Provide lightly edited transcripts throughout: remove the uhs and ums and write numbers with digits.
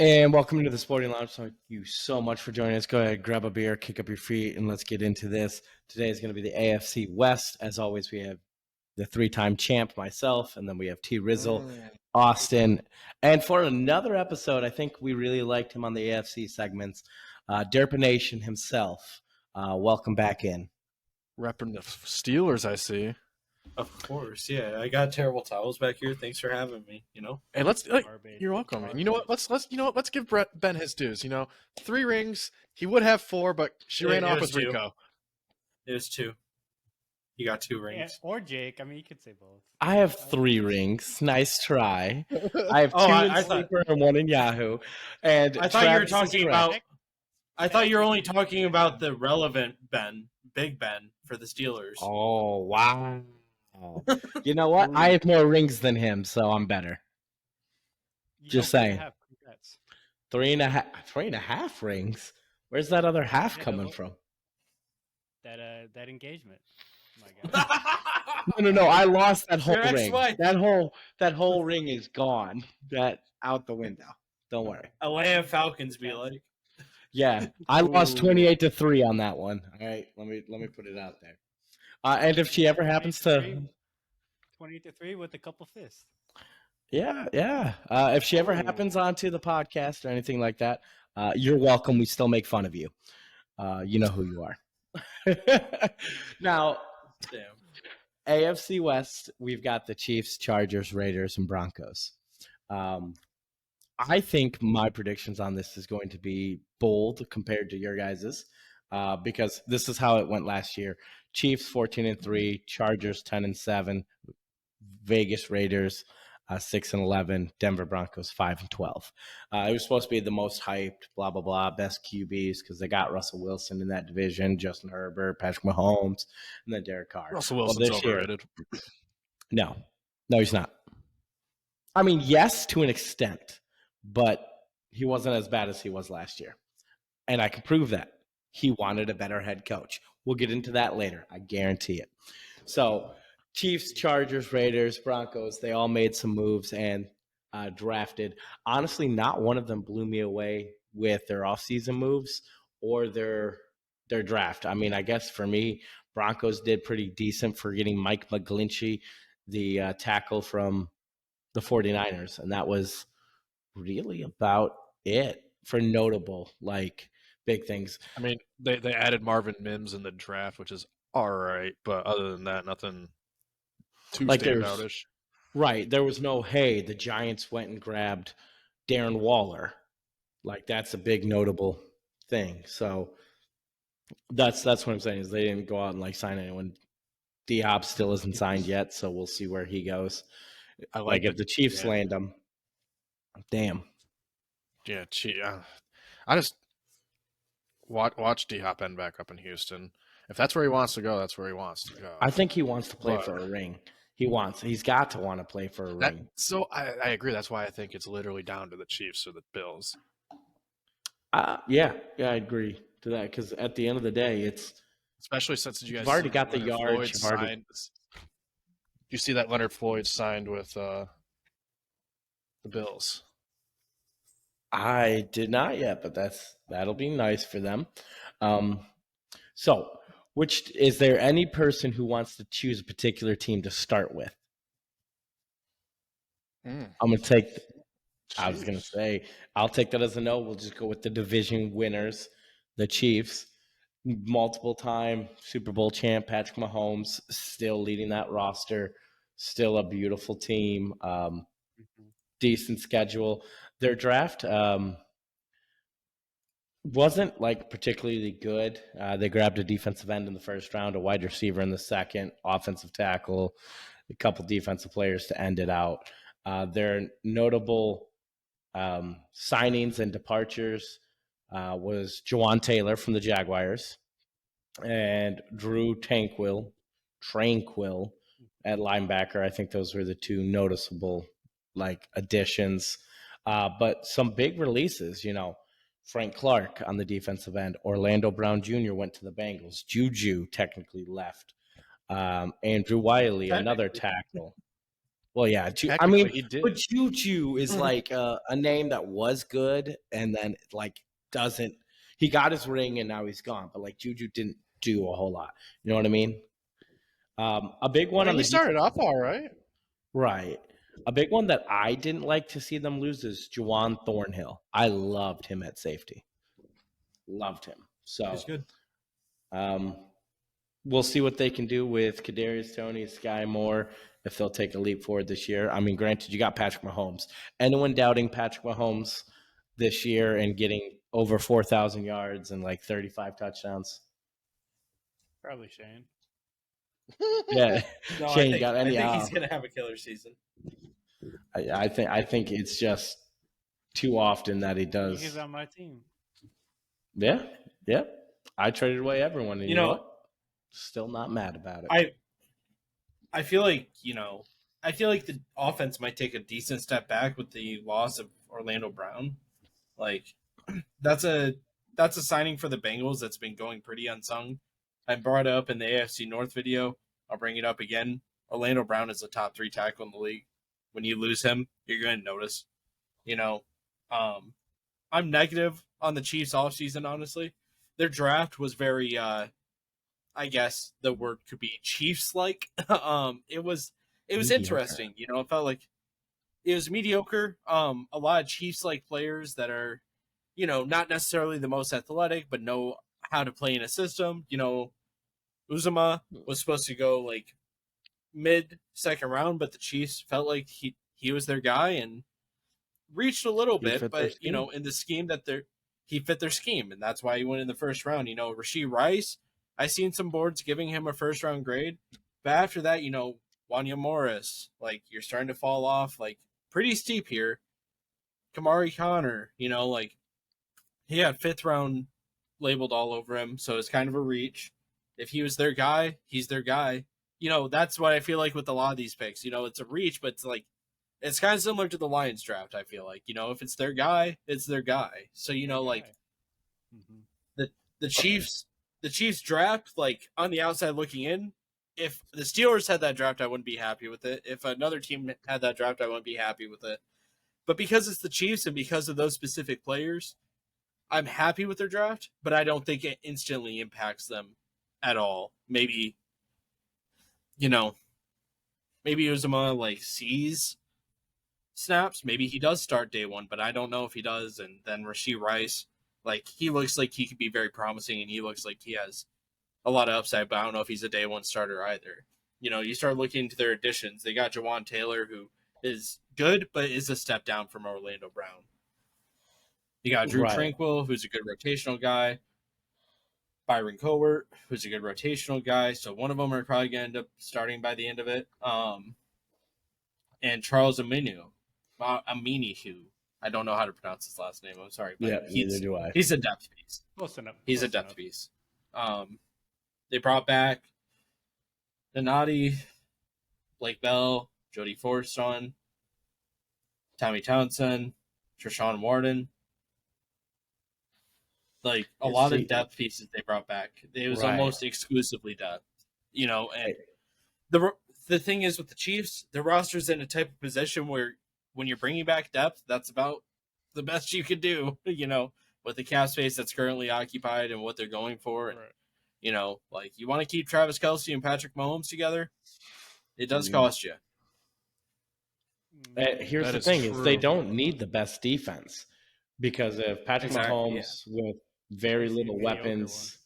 And welcome to the Sporting Lounge. Thank you so much for joining us. Go ahead, grab a beer, kick up your feet, and let's get into this. Today is going to be the AFC West. As always, we have the three-time champ, myself, and then we have T. Rizzle, Austin. And for another episode, I think we really liked him on the AFC segments. Derpa Nation himself. Welcome back in. Repping the Steelers, I see. Of course, yeah. I got terrible towels back here. Thanks for having me. And you're welcome. And you know what? Let's give Ben his dues. 3 rings. He would have 4, but she ran off with 2. Rico. It was 2. You got 2 rings. Yeah, or Jake. I mean, you could say both. I have 3 rings. Nice try. I have 2 in Sleeper and 1 in Yahoo. And I thought you were talking about. I thought you were only talking about the relevant Ben, Big Ben, for the Steelers. Oh wow! You know what? I have more rings than him, so I'm better. Just saying. 3.5 rings. Where's that other half coming from? That engagement. My God. No. I lost that whole ring. Wife. That whole ring is gone. That out the window. Don't worry. Atlanta Falcons be like. Yeah, I lost 28-3 on that one. All right, let me put it out there. And if she ever happens to 28-3 with a couple fists. Yeah. If she ever happens onto the podcast or anything like that, you're welcome. We still make fun of you. You know who you are. Now, AFC West, we've got the Chiefs, Chargers, Raiders, and Broncos. I think my predictions on this is going to be bold compared to your guys's, because this is how it went last year. Chiefs 14-3, Chargers 10-7, Vegas Raiders 6-11, Denver Broncos 5-12. It was supposed to be the most hyped, blah blah blah, best QBs because they got Russell Wilson in that division, Justin Herbert, Patrick Mahomes, and then Derek Carr. Russell Wilson's overrated. No, he's not. I mean, yes, to an extent. But he wasn't as bad as he was last year. And I can prove that. He wanted a better head coach. We'll get into that later. I guarantee it. So Chiefs, Chargers, Raiders, Broncos, they all made some moves and drafted. Honestly, not one of them blew me away with their offseason moves or their draft. I mean, I guess for me, Broncos did pretty decent for getting Mike McGlinchey, the tackle from the 49ers. And that was really about it for notable big things. I mean, they added Marvin Mims in the draft, which is all right, but other than that, nothing too standoutish. Right. There was no, hey, the Giants went and grabbed Darren Waller. That's a big notable thing. So that's what I'm saying is they didn't go out and sign anyone. D-Hop still isn't signed yet, so we'll see where he goes. If the Chiefs land him. Damn. Yeah, I just watch D-Hop end back up in Houston. If that's where he wants to go, that's where he wants to go. I think he wants to play for a ring. He's got to want to play for a ring. So I agree. That's why I think it's literally down to the Chiefs or the Bills. Yeah, I agree to that because at the end of the day, it's especially since you guys have already got the yards. You see that Leonard Floyd signed with the Bills? I did not yet, but that'll be nice for them. So, is there any person who wants to choose a particular team to start with? I'm gonna take. I was gonna say I'll take that as a no. We'll just go with the division winners, the Chiefs, multiple-time Super Bowl champ Patrick Mahomes, still leading that roster, still a beautiful team. Decent schedule. Their draft wasn't particularly good. They grabbed a defensive end in the first round, a wide receiver in the second, offensive tackle, a couple defensive players to end it out. Their notable signings and departures was Jawan Taylor from the Jaguars and Drew Tranquill at linebacker. I think those were the two noticeable additions. But some big releases, Frank Clark on the defensive end. Orlando Brown Jr. went to the Bengals. Juju technically left. Andrew Wiley, another tackle. Well, yeah. I Technically, mean, he did. but Juju is like a name that was good and then like doesn't. He got his ring and now he's gone. But like Juju didn't do a whole lot. You know what I mean? A big one I on mean, the he started off all right. right. A big one that I didn't like to see them lose is Juwan Thornhill. I loved him at safety. Loved him. So He's good. um, we'll see what they can do with Kadarius Toney, Sky Moore, if they'll take a leap forward this year. I mean, granted, you got Patrick Mahomes. Anyone doubting Patrick Mahomes this year and getting over 4,000 yards and like 35 touchdowns? Probably Shane. Yeah, No, Shane I got think, any? I think he's gonna have a killer season. I think it's just too often that he does. He's on my team. Yeah, yeah. I traded away everyone, and You you know know, what? Still not mad about it. I feel like the offense might take a decent step back with the loss of Orlando Brown. Like that's a signing for the Bengals that's been going pretty unsung. I brought it up in the AFC North video. I'll bring it up again. Orlando Brown is a top 3 tackle in the league. When you lose him, you're going to notice. You know, I'm negative on the Chiefs offseason, honestly. Their draft was very, I guess the word could be Chiefs-like. It was Mediocre. interesting. You know, it felt like it was mediocre. A lot of Chiefs-like players that are, you know, not necessarily the most athletic, but know how to play in a system. You know, Uzama was supposed to go like mid-second round, but the Chiefs felt like he was their guy and reached a little He bit, fit their but you know, scheme. in the scheme that he fit their scheme, and that's why he went in the first round. You know, Rashee Rice, I seen some boards giving him a first round grade, but after that, you know, Wanya Morris, like you're starting to fall off like pretty steep here. Kamari Connor, you know, like he had 5th round labeled all over him, so it's kind of a reach. If he was their guy, he's their guy. You know, that's what I feel like with a lot of these picks. You know, it's a reach, but it's like it's kind of similar to the Lions draft, I feel like. You know, if it's their guy, it's their guy. So, you know, like the Chiefs draft, like on the outside looking in, if the Steelers had that draft, I wouldn't be happy with it. If another team had that draft, I wouldn't be happy with it. But because it's the Chiefs and because of those specific players, I'm happy with their draft, but I don't think it instantly impacts them at all. Maybe, you know, maybe Uzama like sees snaps. Maybe he does start day one, but I don't know if he does. And then Rashee Rice, like he looks like he could be very promising, and he looks like he has a lot of upside. But I don't know if he's a day one starter either. You know, you start looking into their additions. They got Jawan Taylor, who is good, but is a step down from Orlando Brown. You got Drew Right. Tranquil, who's a good rotational guy. Byron Covert, who's a good rotational guy. So one of them are probably going to end up starting by the end of it. And Charles Aminu, who I don't know how to pronounce his last name. I'm sorry, but Yeah, neither do I. he's a depth piece. Close enough. He's a Close depth enough. piece. They brought back Donati, Blake Bell, Jody Forston, Tommy Townsend, Treshawn Warden. Like a Yeah, lot see- of depth pieces they brought back. It was Right. almost exclusively depth, you know. And Right. the thing is with the Chiefs, the roster's in a type of position where when you're bringing back depth, that's about the best you could do, you know, with the cap space that's currently occupied and what they're going for. And, Right. you know, like you want to keep Travis Kelce and Patrick Mahomes together, it does Mhm. cost you. Here's That the is thing: is they true. don't need the best defense because if Patrick Exactly, Mahomes with very He's a little mediocre weapons,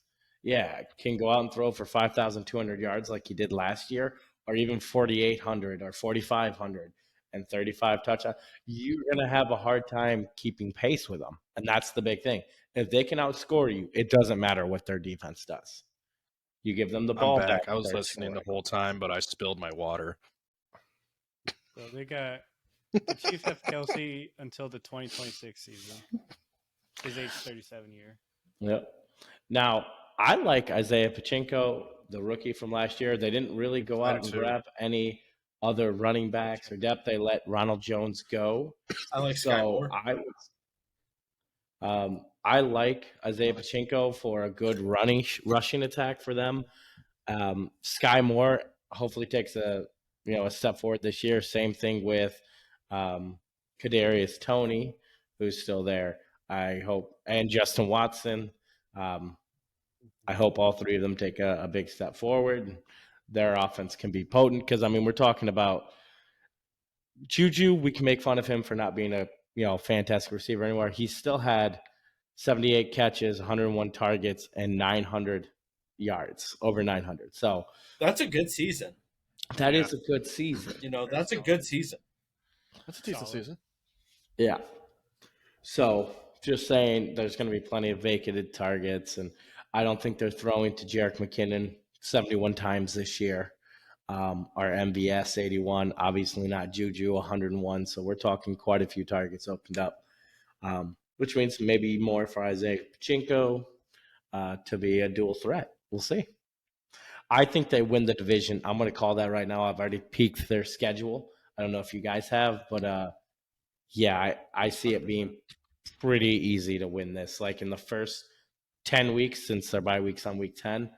can go out and throw for 5,200 yards like he did last year, or even 4,800 or 4,500 and 35 touchdowns, you're gonna have a hard time keeping pace with them, and that's the big thing. If they can outscore you, it doesn't matter what their defense does. You give them the I'm ball back. back. I was they're listening the scoring. whole time, but I spilled my water. So they got the Chiefs have Kelsey until the 2026 season. His age 37 year. Yep. Now, I like Isaiah Pachinko, the rookie from last year. They didn't really go I out do and too. grab any other running backs or depth. They let Ronald Jones go. I like Sky So Moore. I like Isaiah Pachinko for a good rushing attack for them. Sky Moore hopefully takes a a step forward this year. Same thing with Kadarius Toney, who's still there. I hope, and Justin Watson. I hope all three of them take a big step forward. Their offense can be potent because, I mean, we're talking about Juju. We can make fun of him for not being a fantastic receiver anymore. He still had 78 catches, 101 targets, and 900 yards, over 900. So That's a good season. that is a good season. That's a good season. That's a decent Solid. season. Yeah. So just saying, there's going to be plenty of vacated targets, and I don't think they're throwing to Jerick McKinnon 71 times this year. Our MVS 81, obviously not Juju 101. So we're talking quite a few targets opened up, which means maybe more for Isaiah Pachinko to be a dual threat. We'll see. I think they win the division. I'm going to call that right now. I've already peeked their schedule. I don't know if you guys have, but yeah, I see it being pretty easy to win this. Like in the first 10 weeks, since their bye week's on week 10,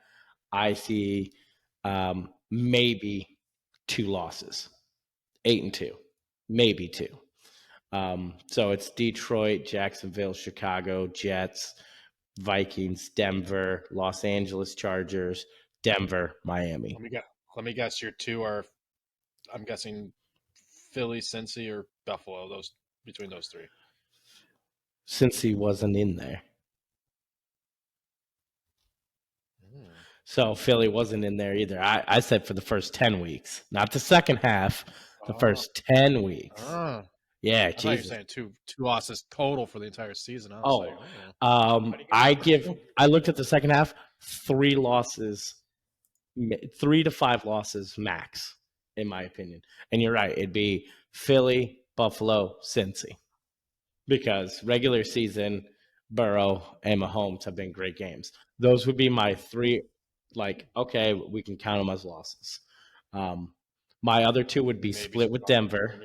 I see maybe 2 losses, 8-2, maybe 2. So it's Detroit, Jacksonville, Chicago, Jets, Vikings, Denver, Los Angeles Chargers, Denver, Miami. Let me guess. Your 2 are, I'm guessing, Philly, Cincy, or Buffalo. Those between those 3. Since he wasn't in there. So Philly wasn't in there either. I said for the first 10 weeks, not the second half, the first 10 weeks. Yeah, I thought you were saying two losses total for the entire season. I was I looked at the second half, 3 losses, 3 to 5 losses max, in my opinion. And you're right, it'd be Philly, Buffalo, Cincy. Because regular season, Burrow and Mahomes have been great games. Those would be my 3, okay, we can count them as losses. My other 2 would be split with Denver.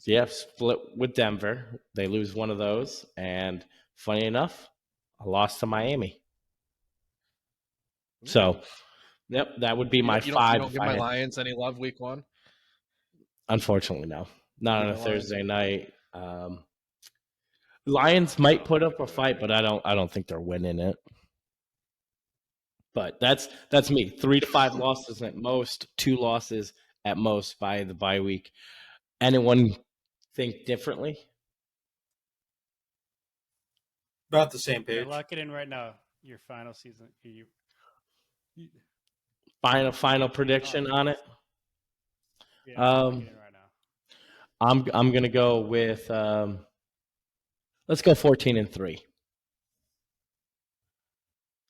Yep, split with Denver. They lose one of those. And funny enough, a loss to Miami. So, yep, that would be my 5. You don't give my Lions any love week 1? Unfortunately, no. Not on a Thursday night. Lions might put up a fight, but I don't think they're winning it. But that's me. 3 to 5 losses at most, 2 losses at most by the bye week. Anyone think differently? About the same page. Lock it in right now. Your final season. Final prediction on it. Yeah, lock it in right now. I'm gonna go with let's go 14-3.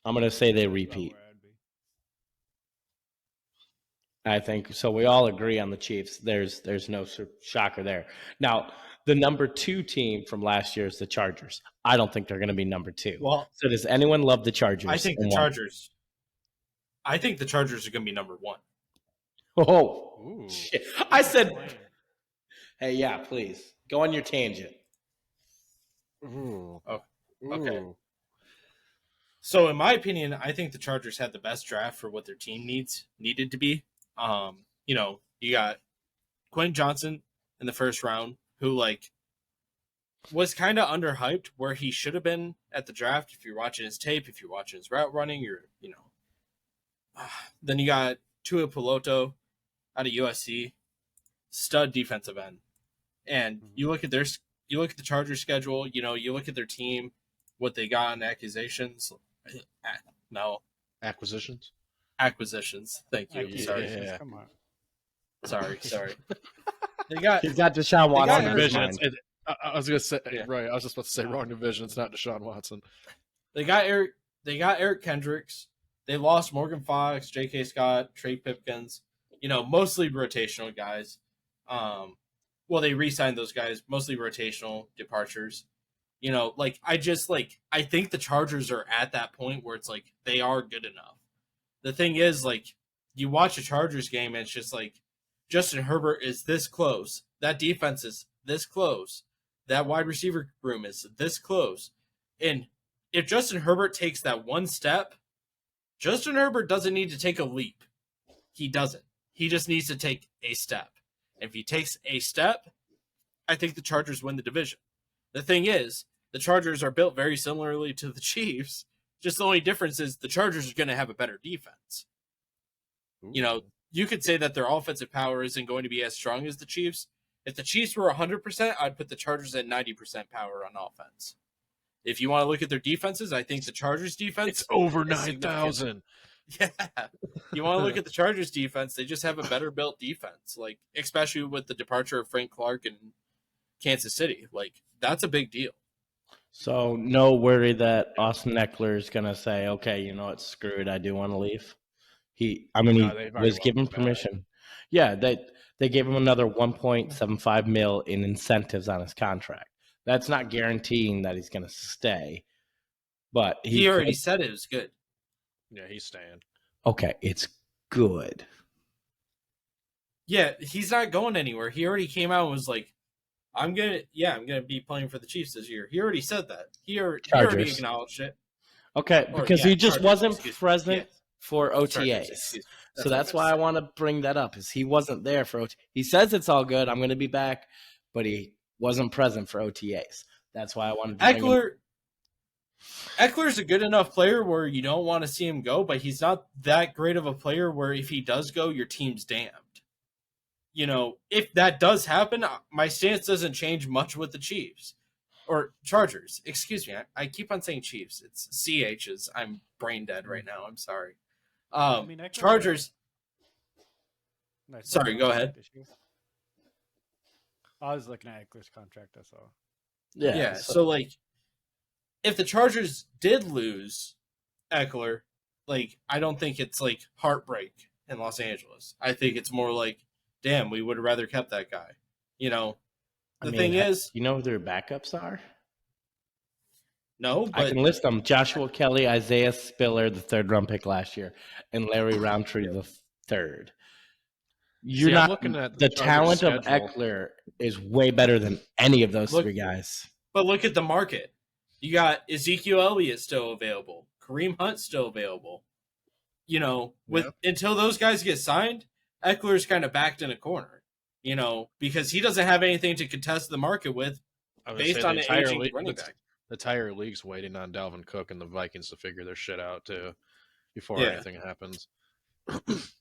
I'm gonna say they repeat. I think so. We all agree on the Chiefs. There's no shocker there. Now, the number 2 team from last year is the Chargers. I don't think they're going to be number 2. Well, so does anyone love the Chargers? I think the Chargers are going to be number 1. Oh, shit. I said, hey, yeah, please go on your tangent. Ooh. Oh, okay. So, in my opinion, I think the Chargers had the best draft for what their team needed to be. You got Quentin Johnson in the first round, who was kind of underhyped where he should have been at the draft. If you're watching his tape, if you're watching his route running, then you got Tua Piloto out of USC, stud defensive end, and you look at the Chargers schedule. You look at their team, what they got on acquisitions. Acquisitions. Thank you. Sorry. Yeah. Come on. Sorry. He's got Deshaun Watson. Division. I was gonna say right. I was just about to say wrong division. It's not Deshaun Watson. They got Eric Kendricks. They lost Morgan Fox, J.K. Scott, Trey Pipkins. Mostly rotational guys. They re-signed those guys. Mostly rotational departures. I think the Chargers are at that point where it's they are good enough. The thing is, you watch a Chargers game and it's just Justin Herbert is this close. That defense is this close. That wide receiver room is this close. And if Justin Herbert takes that one step, Justin Herbert doesn't need to take a leap. He doesn't. He just needs to take a step. If he takes a step, I think the Chargers win the division. The thing is, the Chargers are built very similarly to the Chiefs. Just the only difference is the Chargers are going to have a better defense. You know, you could say that their offensive power isn't going to be as strong as the Chiefs. If the Chiefs were 100%, I'd put the Chargers at 90% power on offense. If you want to look at their defenses, I think the Chargers defense It's over is 9,000. Yeah. You want to look at the Chargers defense, they just have a better built defense. Like, especially with the departure of Frank Clark and Kansas City. Like, that's a big deal. So no worry that Austin Eckler is gonna say, okay, you know what, screw it, I do want to leave. He they've already was given welcomed him back. permission. Yeah, they gave him another 1.75 mil in incentives on his contract. That's not guaranteeing that he's gonna stay, but He already could- said it was good. Yeah, he's staying. okay, it's good. Yeah, he's not going anywhere. He already came out and was like, I'm gonna be playing for the Chiefs this year. He already said that. He already Chargers. acknowledged it. Okay, Or, because yeah, he just Chargers, wasn't excuse me. present Yeah. for Chargers, OTAs. excuse me. So what that's I why I meant want to bring that up. Is he wasn't there for OTA? He says it's all good. I'm going to be back, but he wasn't present for OTAs. That's why I wanted to to bring say. him. Eckler's a good enough player where you don't want to see him go, but he's not that great of a player where if he does go, your team's damned. You know, if that does happen, my stance doesn't change much with the Chiefs or Chargers. Excuse me, I keep on saying Chiefs. It's CH's. I'm brain dead right now. I'm sorry. Eckler- Chargers. Nice Sorry, go ahead. contract issue. I was looking at Eckler's contract. That's all. Yeah. So like, if the Chargers did lose Eckler, like I don't think it's like heartbreak in Los Angeles. I think it's more like, damn, we would have rather kept that guy. You know, the thing is, you know who their backups are? no, I but can list them: Joshua Kelly, Isaiah Spiller, the 3rd round pick last year, and Larry Roundtree, the 3rd. You're See, I'm not looking at the the talent Chargers' of schedule. Eckler is way better than any of those Look- three guys. but look at the market. You got Ezekiel Elliott still available, Kareem Hunt still available. You know, until those guys get signed, Eckler's kind of backed in a corner. You know, because he doesn't have anything to contest the market with I was gonna based say on the an entire aging league- running back. The entire league's waiting on Dalvin Cook and the Vikings to figure their shit out too before Yeah. anything happens.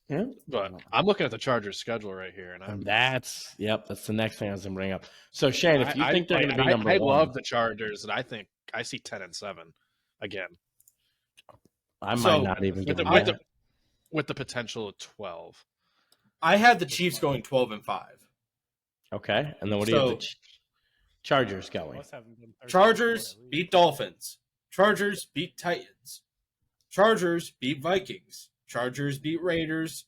Yeah. But I'm looking at the Chargers' schedule right here, and I'm And that's the next thing I was gonna bring up. So Shane, if you think they're gonna be number I one, love the Chargers, and I think I see 10-7 again I might So, not even with give the, them with, that. the, with the potential of 12. I had the Chiefs going 12-5. Okay, and then what do you have So- the Chargers going? Must have been 13 Chargers at least. beat Dolphins. Chargers beat Titans. Chargers beat Vikings. Chargers beat Raiders.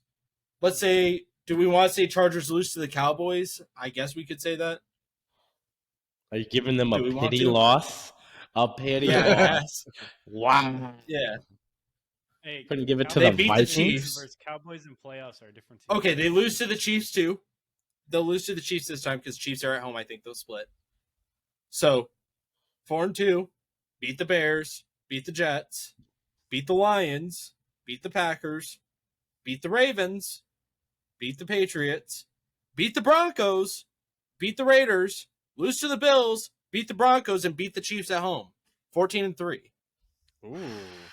Let's say, do we want to say Chargers lose to the Cowboys? I guess we could say that. Are you giving them a Do we want pity to? loss? A pity Yeah, I loss? guess. Wow. Yeah. Hey, Couldn't give it to They the beat the Vikings. Chiefs. versus Cowboys in playoffs are a different team. Okay, they lose to the Chiefs too. They'll lose to the Chiefs this time because Chiefs are at home. I think they'll split. So, 4-2, beat the Bears, beat the Jets, beat the Lions, beat the Packers, beat the Ravens, beat the Patriots, beat the Broncos, beat the Raiders, lose to the Bills, beat the Broncos, and beat the Chiefs at home. 14-3. Ooh.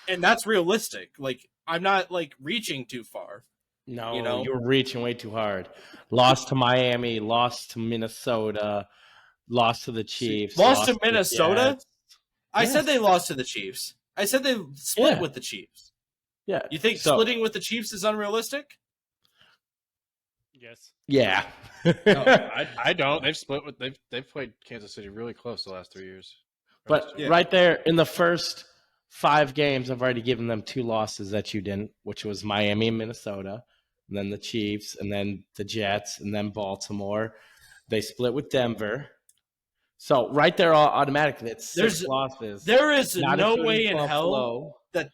And that's realistic. Like, I'm not like reaching too far. No, You know? you're reaching way too hard. Lost to Miami, lost to Minnesota, lost to the Chiefs, Lost to the Minnesota? Jets. I Yes. said they lost to the Chiefs. I said they split Yeah. with the Chiefs. Yeah. You think So- splitting with the Chiefs is unrealistic? Yes. Yeah. I don't. They've split with they've played Kansas City really close the last 3 years. But Yeah. right there in the first 5 games, I've already given them 2 losses that you didn't, which was Miami and Minnesota, and then the Chiefs, and then the Jets, and then Baltimore. They split with Denver. So right there, all automatically, it's 6 There's- losses. There is Not no including way in hell Buffalo. that-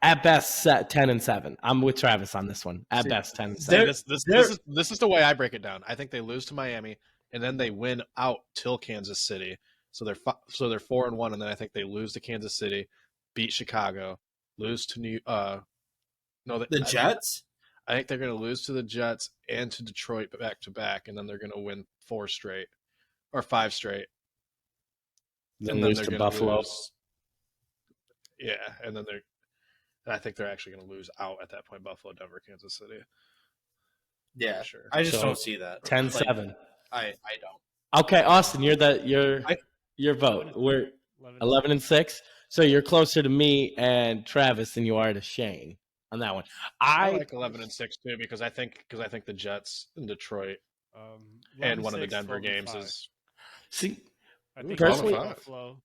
At best 10-7. I'm with Travis on this one. At See, best 10-7. See, this is the way I break it down. I think they lose to Miami, and then they win out till Kansas City. So they're 4-1, and then I think they lose to Kansas City, beat Chicago, lose to the Jets? I think they're going to lose to the Jets and to Detroit back to back, and then they're going to win 4 straight or 5 straight. Then And then lose they're to going Buffalo. lose. Yeah, and then I think they're actually going to lose out at that point. Buffalo, Denver, Kansas City. Yeah, For sure. I just So, don't see that. 10-7. I don't. Okay, Austin, your vote. Eleven- We're 11. 11-6. So you're closer to me and Travis than you are to Shane on that one. I I like 11-6 too because I think the Jets and Detroit 11-6, and one of the Denver 12-5. games is see. I think Personally- 12-5. Buffalo.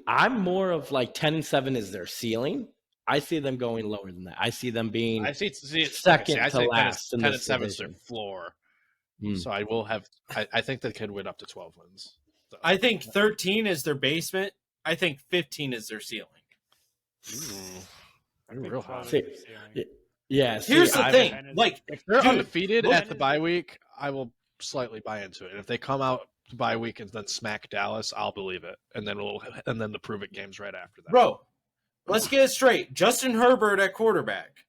I'm more of like 10-7 is their ceiling. I see them going lower than that. I see them being I see second I to say last in 10 this and 7 is their division. floor. Mm. So I think they could win up to 12 wins. So, I think 13 is their basement. I think 15 is their ceiling. I You're think real 12 high. is See, their ceiling. Yeah. see, Here's the I- thing. I've- Like, if they're dude, undefeated look- at the bye week, I will slightly buy into it. And if they come out to bye week and then smack Dallas, I'll believe it. And then the prove it games right after that. bro, let's get it straight. Justin Herbert at quarterback.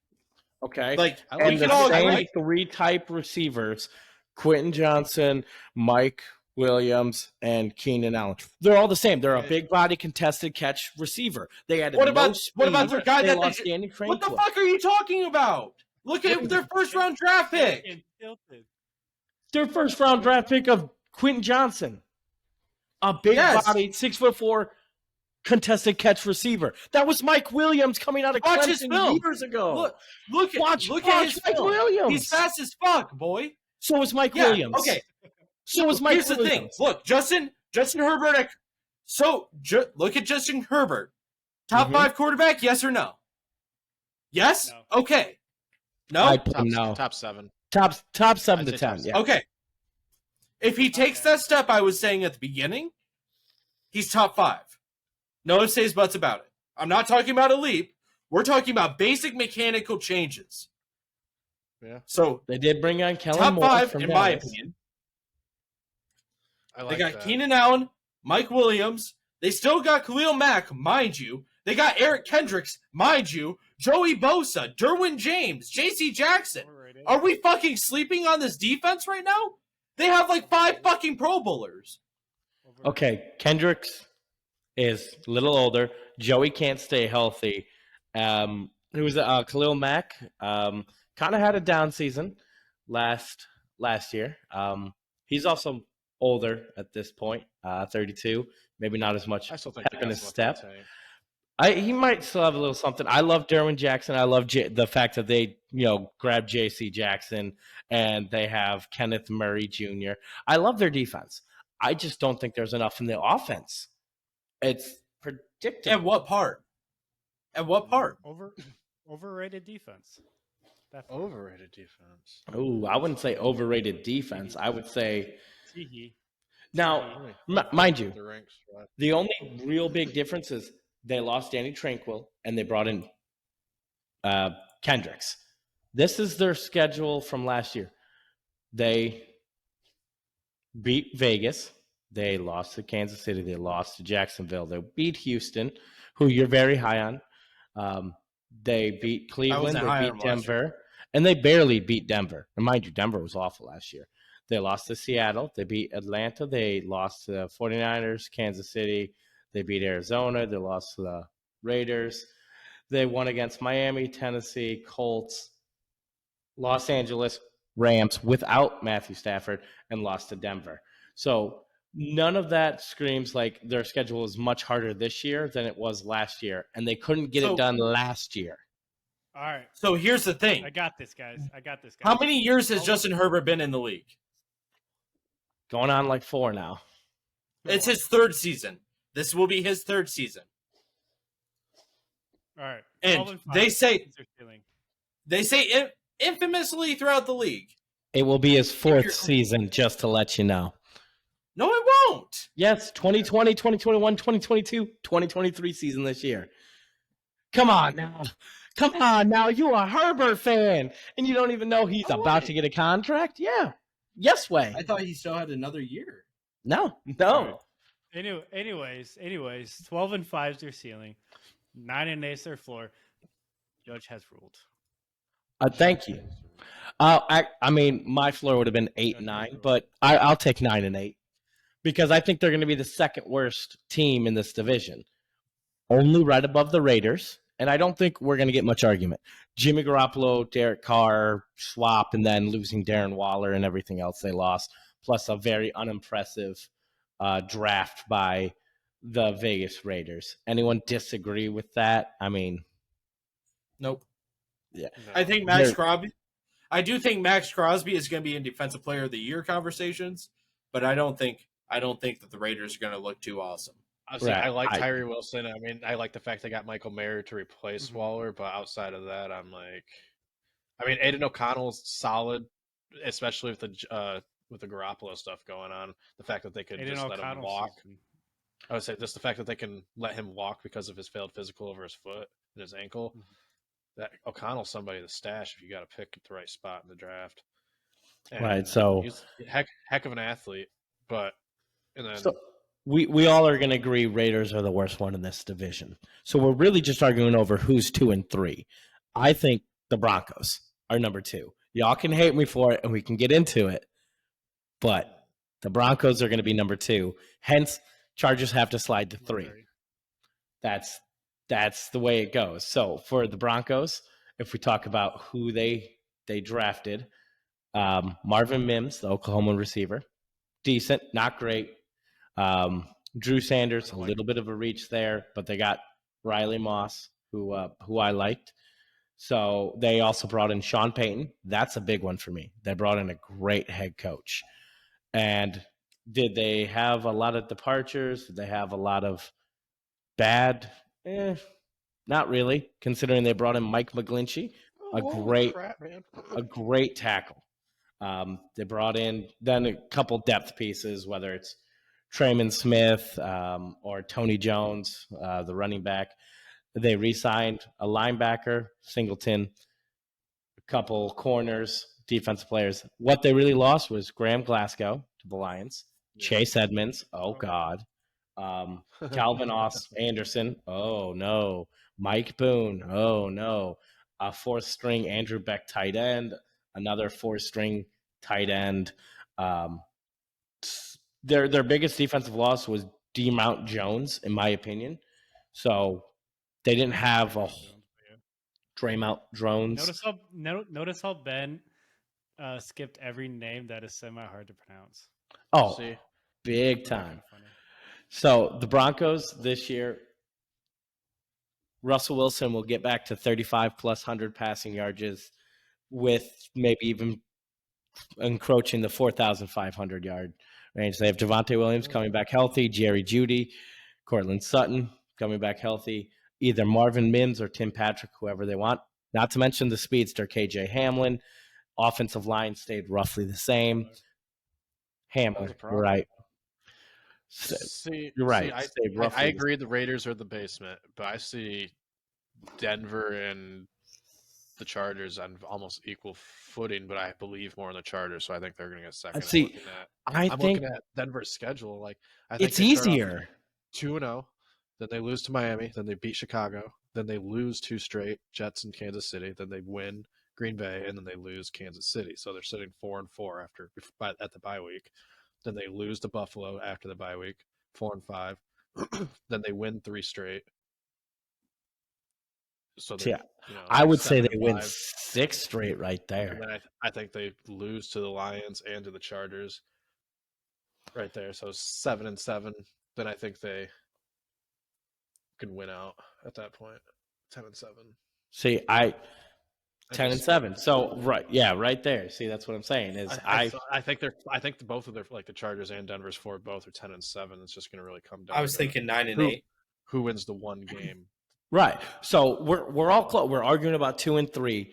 Okay. Like, I we like And can the all same agree. 3 type receivers: Quentin Johnson, Mike Williams, and Keenan Allen. They're all the same. They're a big body contested catch receiver. They added What no about speed. their guy They that lost they, Danny what the Tranquill. fuck are you talking about? Look at their first round draft pick. Getting tilted. Their first round draft pick of Quentin Johnson, a big Yes. bodied 6'4" contested catch receiver. That was Mike Williams coming out of Watch his Clemson film. years ago. Look at Watch his Mike film. Williams. He's fast as fuck, boy. So was Mike Yeah, Williams. okay. So was Mike Here's the thing. Williams. Look, Justin Herbert. Look at Justin Herbert. Top Mhm. 5 quarterback, yes or no? Yes? No. Okay. No? I put him no. Top 7. Top 7 I'd to say 10. top Yeah. Okay. If he takes that step I was saying at the beginning, he's top 5. No ifs, ands, buts about it. I'm not talking about a leap. We're talking about basic mechanical changes. Yeah. So, They did bring on Kellen top Moore 5, from in my Dallas. opinion. I They like got that. Keenan Allen, Mike Williams. They still got Khalil Mack, mind you. They got Eric Kendricks, mind you. Joey Bosa, Derwin James, J.C. Jackson. Overrated. Are we fucking sleeping on this defense right now? They have like 5 fucking Pro Bowlers. Overrated. Okay, Kendricks is a little older. Joey can't stay healthy. Who was Khalil Mack? Kind of had a down season last year. He's also older at this point, 32. Maybe not as much I still think pep in they his got some step. left in the tank. He might still have a little something. I love Derwin Jackson. I love the fact that they, grabbed J.C. Jackson and they have Kenneth Murray Jr. I love their defense. I just don't think there's enough in the offense. It's predictable. At what part? At what part? Overrated defense. Definitely. Overrated defense. Oh, I wouldn't say overrated defense. I would say Teehee. now, mind you, The ranks, right? the only real big difference is they lost Danny Tranquill and they brought in Kendricks. This is their schedule from last year. They beat Vegas. They lost to Kansas City. They lost to Jacksonville. They beat Houston, who you're very high on. They beat Cleveland. wasn't They high beat on them last Denver. And they barely beat Denver. And mind you, Denver was awful last year. They lost to Seattle. They beat Atlanta. They lost to the 49ers, Kansas City. They beat Arizona. They lost to the Raiders. They won against Miami, Tennessee, Colts, Los Angeles, Rams without Matthew Stafford, and lost to Denver. So none of that screams like their schedule is much harder this year than it was last year, and they couldn't get it done last year. All right. So here's the thing. I got this, guys. How many years has Justin Herbert been in the league? Going on like 4 now. It's his 3rd season. This will be his 3rd season. All right. And 12-5 they say is their ceiling. infamously throughout the league. It will be his 4th season, just to let you know. No, it won't. Yes, 2020, 2021, 2022, 2023 season this year. Come on now. Come on now. You a Herbert fan, and you don't even know he's No about way. to get a contract? Yeah. Yes way. I thought he still had another year. No. Anyways, 12-5 is their ceiling. 9-8 is their floor. Judge has ruled. Thank you. I mean, my floor would have been 8-9, but I'll take 9-8 because I think they're going to be the second worst team in this division, only right above the Raiders. And I don't think we're going to get much argument. Jimmy Garoppolo, Derek Carr swap, and then losing Darren Waller and everything else they lost, plus a very unimpressive draft by the Vegas Raiders. Anyone disagree with that? I mean, Nope. yeah. No. I think Max Crosby. I do think Max Crosby is going to be in Defensive Player of the Year conversations, but I don't think that the Raiders are going to look too awesome. Honestly, Right. I like Tyree Wilson. I mean, I like the fact they got Michael Mayer to replace Waller, but outside of that, I'm like, I mean, Aiden O'Connell's solid, especially with the Garoppolo stuff going on. The fact that they could just let him walk. I would say just the fact that they can let him walk because of his failed physical over his foot and his ankle. That O'Connell's somebody to stash if you got to pick the right spot in the draft. And right. So he's a heck of an athlete, but and then. So we all are going to agree Raiders are the worst one in this division. So we're really just arguing over who's 2 and 3. I think the Broncos are number 2. Y'all can hate me for it, and we can get into it, but the Broncos are going to be number 2. Hence, Chargers have to slide to 3. That's the way it goes. So for the Broncos, if we talk about who they drafted, Marvin Mims, the Oklahoma receiver, decent, not great. Drew Sanders, a little bit of a reach there, but they got Riley Moss, who I liked. So they also brought in Sean Payton. That's a big one for me. They brought in a great head coach. And did they have a lot of departures? Did they have a lot of bad? Not really, considering they brought in Mike McGlinchey, a great tackle. They brought in then a couple depth pieces, whether it's Trayman Smith or Tony Jones, the running back. They re-signed a linebacker, Singleton, a couple corners, defensive players. What they really lost was Graham Glasgow to the Lions, Chase Edmonds, oh God, Calvin Anderson, oh no, Mike Boone, oh no, a fourth-string Andrew Beck tight end, another fourth-string tight end. Their biggest defensive loss was D-Mount Jones, in my opinion. So they didn't have a Draymount Jones. Notice how Ben skipped every name that is semi-hard to pronounce. Oh, big time. So the Broncos this year, Russell Wilson will get back to 35 plus 100 passing yards with maybe even encroaching the 4,500 yard range. They have Javonte Williams coming back healthy, Jerry Jeudy, Cortland Sutton coming back healthy, either Marvin Mims or Tim Patrick, whoever they want. Not to mention the speedster KJ Hamlin. Offensive line stayed roughly the same. Hamlin, you're right. You're right. I agree the Raiders are the basement, but I see Denver and the Chargers on almost equal footing, but I believe more in the Chargers, so I think they're going to get second. I'm looking at Denver's schedule. Like I think it's easier. 2-0, then they lose to Miami, then they beat Chicago, then they lose 2 straight, Jets and Kansas City, then they win Green Bay, and then they lose Kansas City. So they're sitting 4-4 at the bye week. Then they lose to Buffalo after the bye week, 4-5. Then they win 3 straight. So I would say they win 6 straight right there. And then I think they lose to the Lions and to the Chargers right there. So 7-7. Then I think they can win out at that point. 10-7. See, 10-7. So right there. See, that's what I'm saying. I think both of their, like the Chargers and Denver's both are 10-7. It's just going to really come down. I was thinking 9-8. Who wins the one game? Right. So we're all close. We're arguing about 2 and 3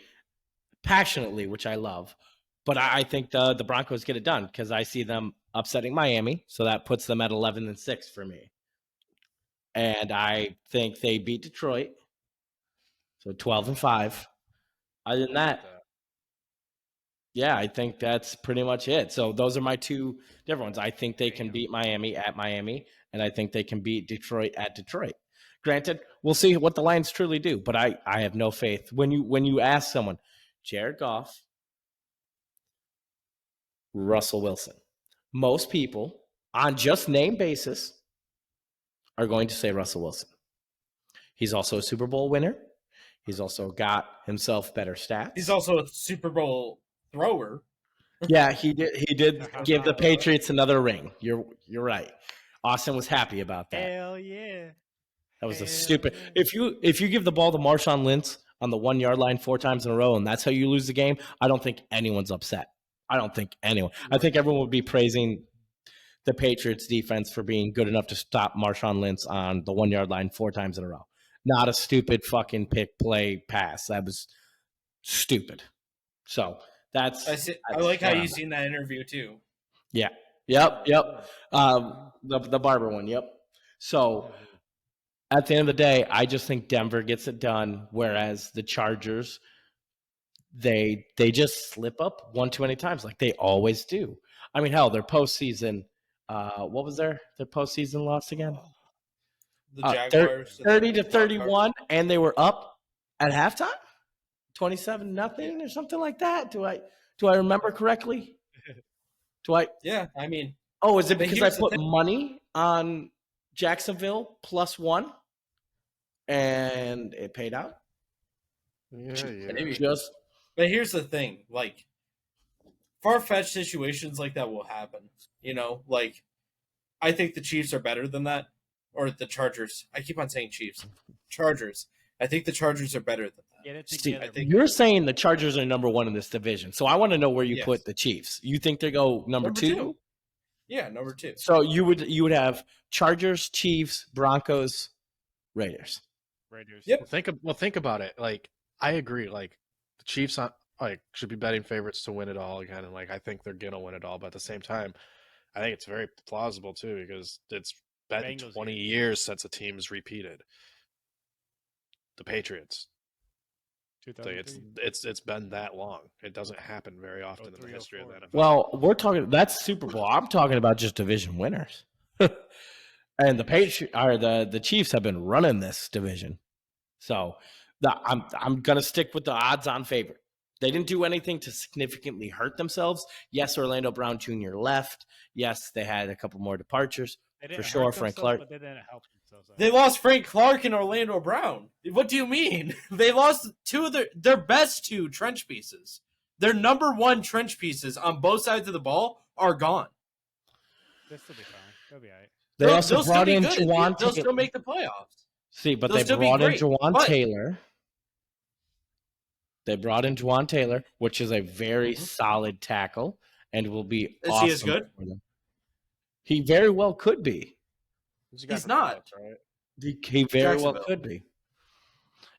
passionately, which I love. But I think the Broncos get it done because I see them upsetting Miami, so that puts them at 11-6 for me. And I think they beat Detroit, so 12-5. Other than that, I think that's pretty much it. So those are my 2 different ones. I think they can beat Miami at Miami, and I think they can beat Detroit at Detroit. Granted, we'll see what the Lions truly do, but I have no faith. When you ask someone, Jared Goff, Russell Wilson. Most people, on just name basis, are going to say Russell Wilson. He's also a Super Bowl winner. He's also got himself better stats. He's also a Super Bowl thrower. Yeah, he did give the Patriots another ring. You're right. Austin was happy about that. Hell yeah. That was a Hell stupid. yeah. If you give the ball to Marshawn Lynch on the 1 yard line 4 times in a row, and that's how you lose the game, I don't think anyone's upset. I don't think anyone. I think everyone would be praising the Patriots defense for being good enough to stop Marshawn Lynch on the 1 yard line 4 times in a row. Not a stupid fucking pick play pass. That was stupid. So that's. I like how you've seen that interview too. Yeah. Yep. The barber one. Yep. So at the end of the day, I just think Denver gets it done, whereas the Chargers, they just slip up one too many times, like they always do. I mean, hell, their postseason. What was their postseason loss again? The Jaguars, 30-31, and they were up at halftime, 27-0 or something like that. Do I remember correctly? Yeah, I mean. Oh, is it because I put money on Jacksonville +1 and it paid out? Yeah. But here's the thing, like far-fetched situations like that will happen. You know, like I think the Chiefs are better than that, or the Chargers. I keep on saying Chiefs, Chargers. I think the Chargers are better than that. Get it Steve, together. you're saying the Chargers are number 1 in this division, so I want to know where you put the Chiefs. You think they go number 2? Yeah, number 2. So you would have Chargers, Chiefs, Broncos, Raiders. Yep. Think about it. Like I agree. Like the Chiefs should be betting favorites to win it all again, and like I think they're gonna win it all. But at the same time, I think it's very plausible too because it's been 20 years since a team has repeated. The Patriots. So it's been that long. It doesn't happen very often in the history of the NFL. Well, we're talking that's Super Bowl. I'm talking about just division winners. And the Chiefs have been running this division. So I'm gonna stick with the odds-on favorite. They didn't do anything to significantly hurt themselves. Yes, Orlando Brown Jr. left. Yes, they had a couple more departures. For sure, Frank Clark. But they didn't help themselves. They lost Frank Clark and Orlando Brown. What do you mean? They lost 2 of their best 2 trench pieces. Their number 1 trench pieces on both sides of the ball are gone. They'll still be fine. They'll be all right. They also brought in Juwan. They'll still make the playoffs. See, but they brought in Juwan Taylor. They brought in Juwan Taylor, which is a very solid tackle, and will be awesome. Is he as good? For them. He very well could be. He's not. Right? He very well could be.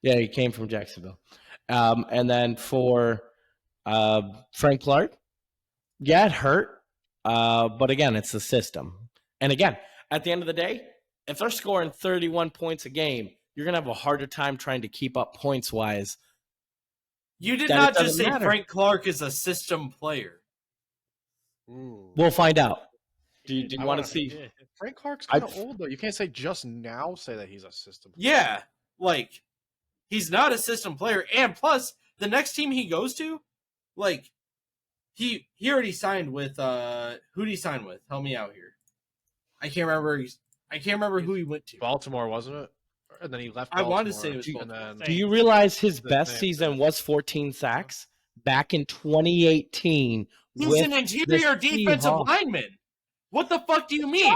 Yeah, he came from Jacksonville. And then for Frank Clark, yeah, it hurt. But again, it's the system. And again, at the end of the day, if they're scoring 31 points a game, you're going to have a harder time trying to keep up points-wise. You did not just say Frank Clark is a system player. We'll find out. Do you want to see? Frank Clark's kind of old, though. You can't say just now say that he's a system player. Yeah, like, he's not a system player. And plus, the next team he goes to, like, he already signed with, who did he sign with? Help me out here. I can't remember who he went to. Baltimore, wasn't it? And then he left Baltimore. I wanted to say it was Baltimore. Do you realize his best season was 14 sacks back in 2018? He's an interior defensive lineman. What the fuck do you mean?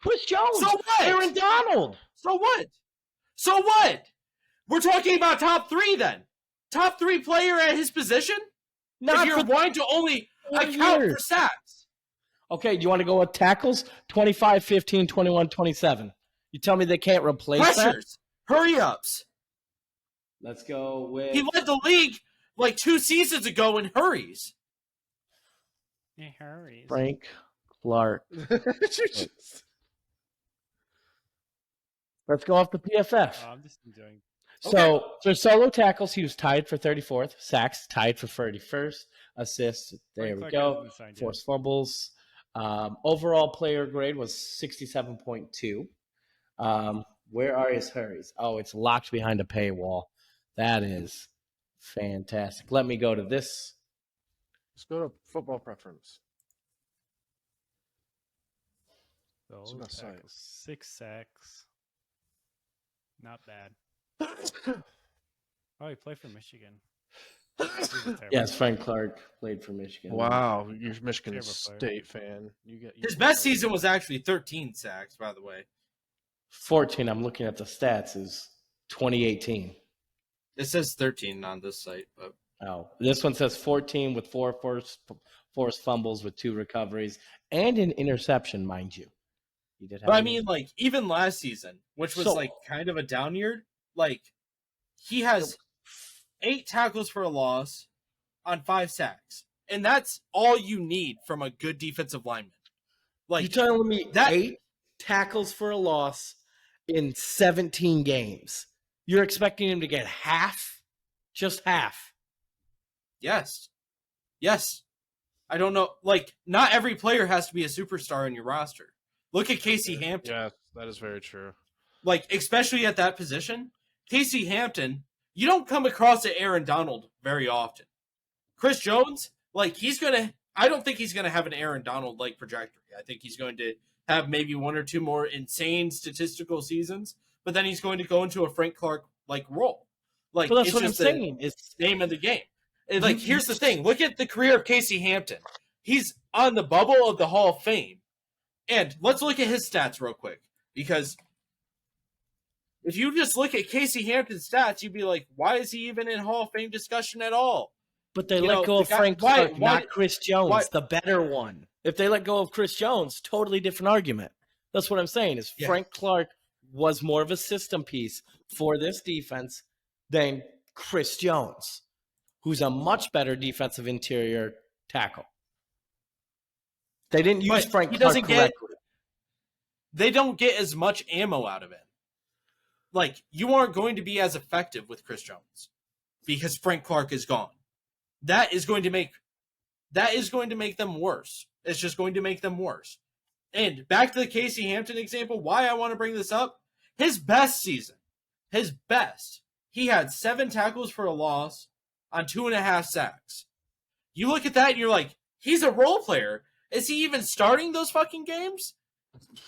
Chris Jones. So what? Aaron Donald. So what? We're talking about top 3 then. Top 3 player at his position? Not if you're wanting to only account for sacks. Okay, do you want to go with tackles? 25, 15, 21, 27. You tell me they can't replace pressures. That? Hurry-ups. Let's go with... He led the league like 2 seasons ago in hurries. He hurries. Frank Clark. Let's go off the PFF. Oh, I'm just enjoying. So for solo tackles, he was tied for 34th. Sacks, tied for 31st. Assists, there we go. Forced fumbles. Overall player grade was 67.2. Where are his hurries? Oh, it's locked behind a paywall. That is Fantastic. Let me go to this. Let's go to football preference. Those my site. tackles, 6 sacks. Not bad. Oh, he played for Michigan. He's a terrible Yes, player. Frank Clark played for Michigan. Wow, you're a Michigan Terrible player. State fan. You His best season was actually 13 sacks, by the way. 14, I'm looking at the stats, is 2018. It says 13 on this site, but Oh, this one says 14 with 4 forced fumbles with 2 recoveries and an interception, mind you. He did have But I an mean, like, even last season, which was So- like kind of a down year, like, he has 8 tackles for a loss on 5 sacks. And that's all you need from a good defensive lineman. Like, You're telling me that- 8 tackles for a loss in 17 games. You're expecting him to get half? Just half. yes. Yes. I don't know. Like, not every player has to be a superstar in your roster. Look at Casey Hampton. Yeah, that is very true. Like, especially at that position. Casey Hampton, you don't come across at Aaron Donald very often. Chris Jones, like, I don't think he's going to have an Aaron Donald-like trajectory. I think he's going to have maybe 1 or 2 more insane statistical seasons, but then he's going to go into a Frank Clark-like role. Like, But that's it's what I'm just the saying. It's name of the game. And, like, here's the thing. Look at the career of Casey Hampton. He's on the bubble of the Hall of Fame. And let's look at his stats real quick, because if you just look at Casey Hampton's stats, you'd be like, why is he even in Hall of Fame discussion at all? But they You let know, go the of guy- Frank why- Clark, why- not Chris Jones, why- the better one. If they let go of Chris Jones, totally different argument. That's what I'm saying is Yeah. Frank Clark was more of a system piece for this defense than Chris Jones, who's a much better defensive interior tackle. They didn't use But Frank he Clark doesn't get- correctly. They don't get as much ammo out of it. Like, you aren't going to be as effective with Chris Jones because Frank Clark is gone. That is going to make them worse. It's just going to make them worse. And back to the Casey Hampton example, why I want to bring this up, his best season, he had 7 tackles for a loss on 2.5 sacks. You look at that and you're like, he's a role player. Is he even starting those fucking games?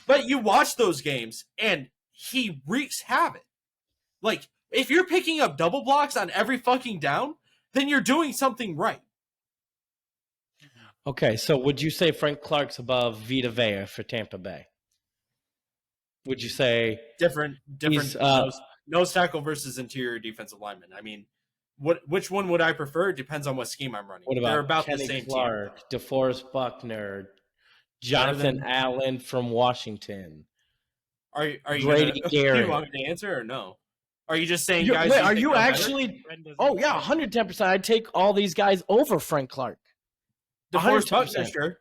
But you watch those games and he wreaks havoc. Like, if you're picking up double blocks on every fucking down, then you're doing something right. Okay, so would you say Frank Clark's above Vita Vea for Tampa Bay? Would you say Different He's, nose tackle versus interior defensive lineman. I mean, which one would I prefer? It depends on what scheme I'm running. what They're about about Kenny the same team. Clark, DeForest Buckner, Jonathan than- Allen from Washington? Are you Grady gonna, Garrett. Do you want me to answer or no? Are you just saying You- guys? wait, are think you are better? actually? Bren doesn't Oh yeah, play. 110%. I'd take all these guys over Frank Clark. DeForest 100%. Buckner? Sure.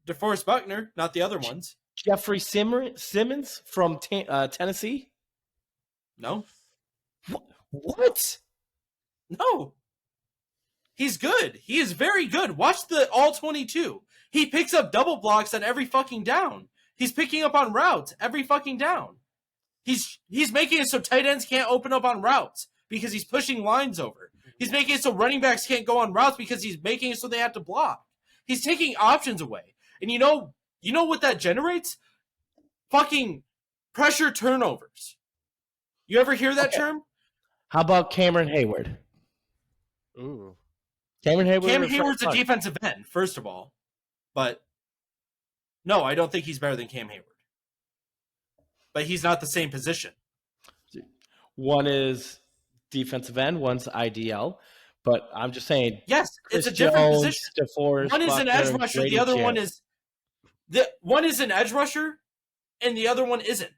DeForest Buckner, not the other ones. Jeffrey Simmons from Tennessee. No, What? no. He's good. He is very good. Watch the all 22. He picks up double blocks on every fucking down. He's picking up on routes every fucking down. He's making it so tight ends can't open up on routes because he's pushing lines over. He's making it so running backs can't go on routes because he's making it so they have to block. He's taking options away. And you know what that generates? Fucking pressure turnovers. You ever hear that Okay. term? How about Cameron Hayward? Ooh. Cameron Hayward. Cam or Frank Hayward's a Clark? defensive end, first of all. But no, I don't think he's better than Cam Hayward. But he's not the same position. One is defensive end, one's IDL. But I'm just saying, Yes, Chris it's a different Jones, position. DeForest One is an Buckner, edge and rusher, Grady the other one Jarrett. is an edge rusher, and the other one isn't.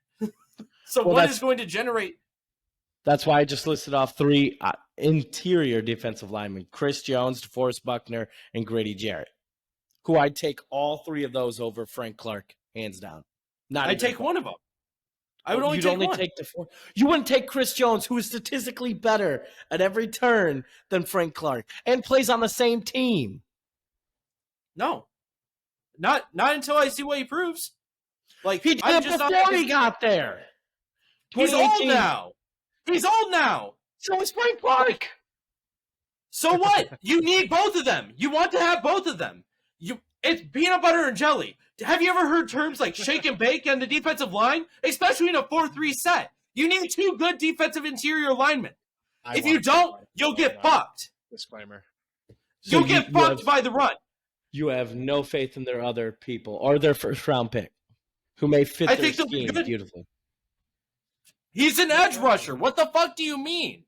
So Well, one that's- is going to generate. That's why I just listed off 3 interior defensive linemen: Chris Jones, DeForest Buckner, and Grady Jarrett. Who I'd take all 3 of those over Frank Clark, hands down. Not I'd even take close. one of them. I would only You'd take only one. take you wouldn't take Chris Jones, who is statistically better at every turn than Frank Clark, and plays on the same team. No, not until I see what he proves. Like He did I'm it just before not. he got there. He's old 2018. now. He's old now. So is Frank Clark. So what? You need both of them. You want to have both of them. It's peanut butter and jelly. Have you ever heard terms like shake and bake on the defensive line? Especially in a 4-3 set. You need two good defensive interior linemen. If you don't, you'll get fucked. Disclaimer. You'll get fucked by the run. You have no faith in their other people or their first round pick who may fit their scheme beautifully. He's an edge rusher. What the fuck do you mean?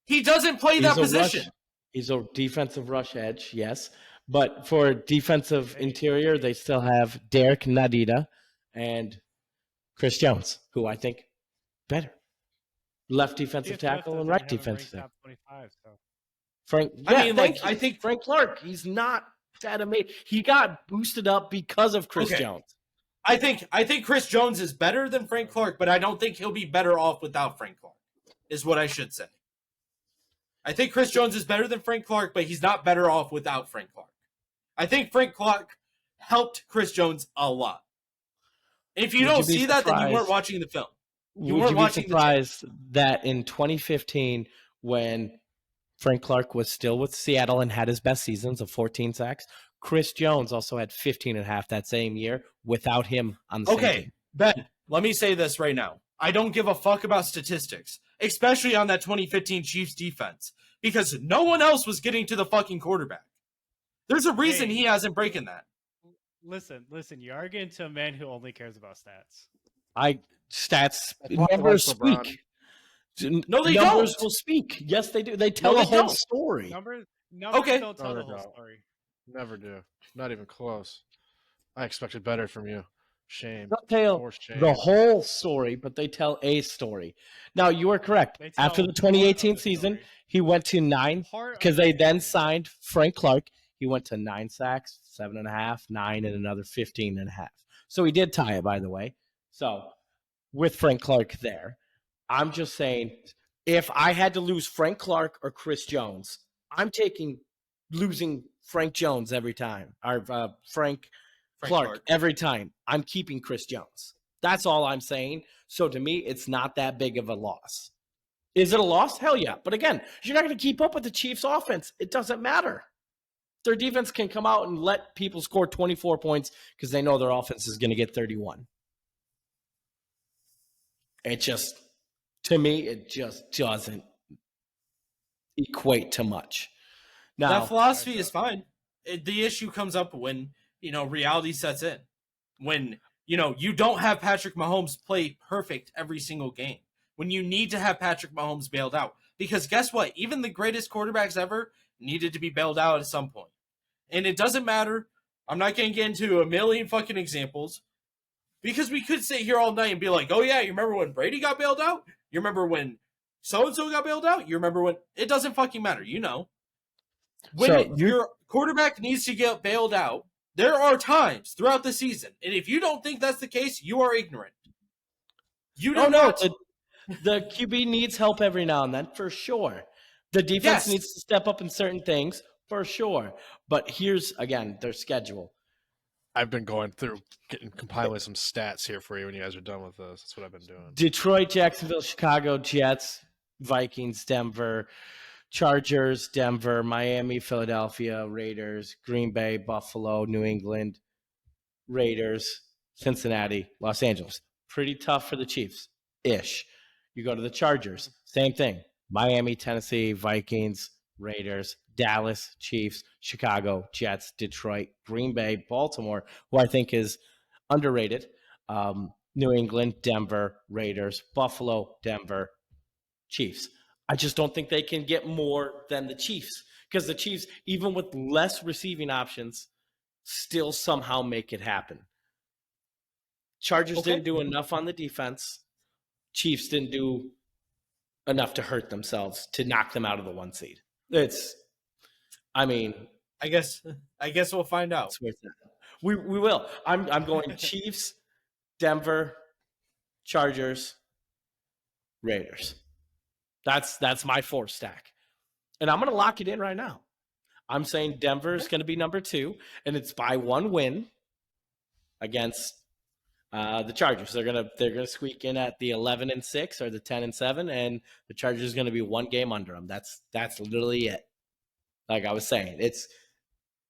He doesn't play that position. He's a defensive rush edge, yes. But for defensive interior, they still have Derek Nadida and Chris Jones, who I think better. Left defensive tackle and right defensive tackle. 25, so. Frank, I think Frank Clark, he's not that amazing. He got boosted up because of Chris Jones. I think Chris Jones is better than Frank Clark, but I don't think he'll be better off without Frank Clark, is what I should say. I think Chris Jones is better than Frank Clark, but he's not better off without Frank Clark. I think Frank Clark helped Chris Jones a lot. And if you don't see that, then you weren't watching the film. Would you be surprised that in 2015, when Frank Clark was still with Seattle and had his best seasons of 14 sacks, Chris Jones also had 15.5 that same year without him on the same team. Ben, let me say this right now. I don't give a fuck about statistics, especially on that 2015 Chiefs defense, because no one else was getting to the fucking quarterback. There's a reason he hasn't breaking that. Listen, you are getting to a man who only cares about stats. Numbers speak. No, they Numbers don't. will speak. Yes, they do. They tell a whole story. Numbers Okay. don't tell the whole story. Never do. Not even close. I expected better from you. Shame. They'll tell the whole story, but they tell a story. Now, you are correct. After the 2018 season, he went to 9 because they then signed Frank Clark. He went to 9 sacks, 7.5, 9, and another 15.5. So he did tie it, by the way. So with Frank Clark there, I'm just saying, if I had to lose Frank Clark or Chris Jones, I'm taking losing Frank Jones every time, or Frank Clark every time. I'm keeping Chris Jones. That's all I'm saying. So to me, it's not that big of a loss. Is it a loss? Hell yeah. But again, you're not going to keep up with the Chiefs' offense. It doesn't matter. Their defense can come out and let people score 24 points because they know their offense is going to get 31. It just, to me, it just doesn't equate to much. Now, that philosophy is fine. The issue comes up when, reality sets in. When, you don't have Patrick Mahomes play perfect every single game. When you need to have Patrick Mahomes bailed out. Because guess what? Even the greatest quarterbacks ever needed to be bailed out at some point. And it doesn't matter. I'm not going to get into a million fucking examples. Because we could sit here all night and be like, oh yeah, you remember when Brady got bailed out? You remember when so-and-so got bailed out? You remember when... It doesn't fucking matter, When your quarterback needs to get bailed out, there are times throughout the season. And if you don't think that's the case, you are ignorant. You don't know. The QB needs help every now and then, for sure. The defense needs to step up in certain things, for sure. But here's, again, their schedule. I've been going through, compiling some stats here for you when you guys are done with this. That's what I've been doing. Detroit, Jacksonville, Chicago, Jets, Vikings, Denver, Chargers, Denver, Miami, Philadelphia, Raiders, Green Bay, Buffalo, New England, Raiders, Cincinnati, Los Angeles. Pretty tough for the Chiefs-ish. You go to the Chargers, same thing. Miami, Tennessee, Vikings, Raiders, Dallas, Chiefs, Chicago, Jets, Detroit, Green Bay, Baltimore, who I think is underrated, New England, Denver, Raiders, Buffalo, Denver, Chiefs. I just don't think they can get more than the Chiefs because the Chiefs, even with less receiving options, still somehow make it happen. Chargers didn't do enough on the defense. Chiefs didn't do enough to hurt themselves to knock them out of the 1 seed. I guess we'll find out. We will. I'm going Chiefs, Denver, Chargers, Raiders. That's my 4 stack. And I'm going to lock it in right now. I'm saying Denver is going to be number 2, and it's by 1 win against the Chargers. They're gonna squeak in at the 11-6 or the 10-7, and the Chargers is going to be 1 game under them. That's literally it. Like I was saying,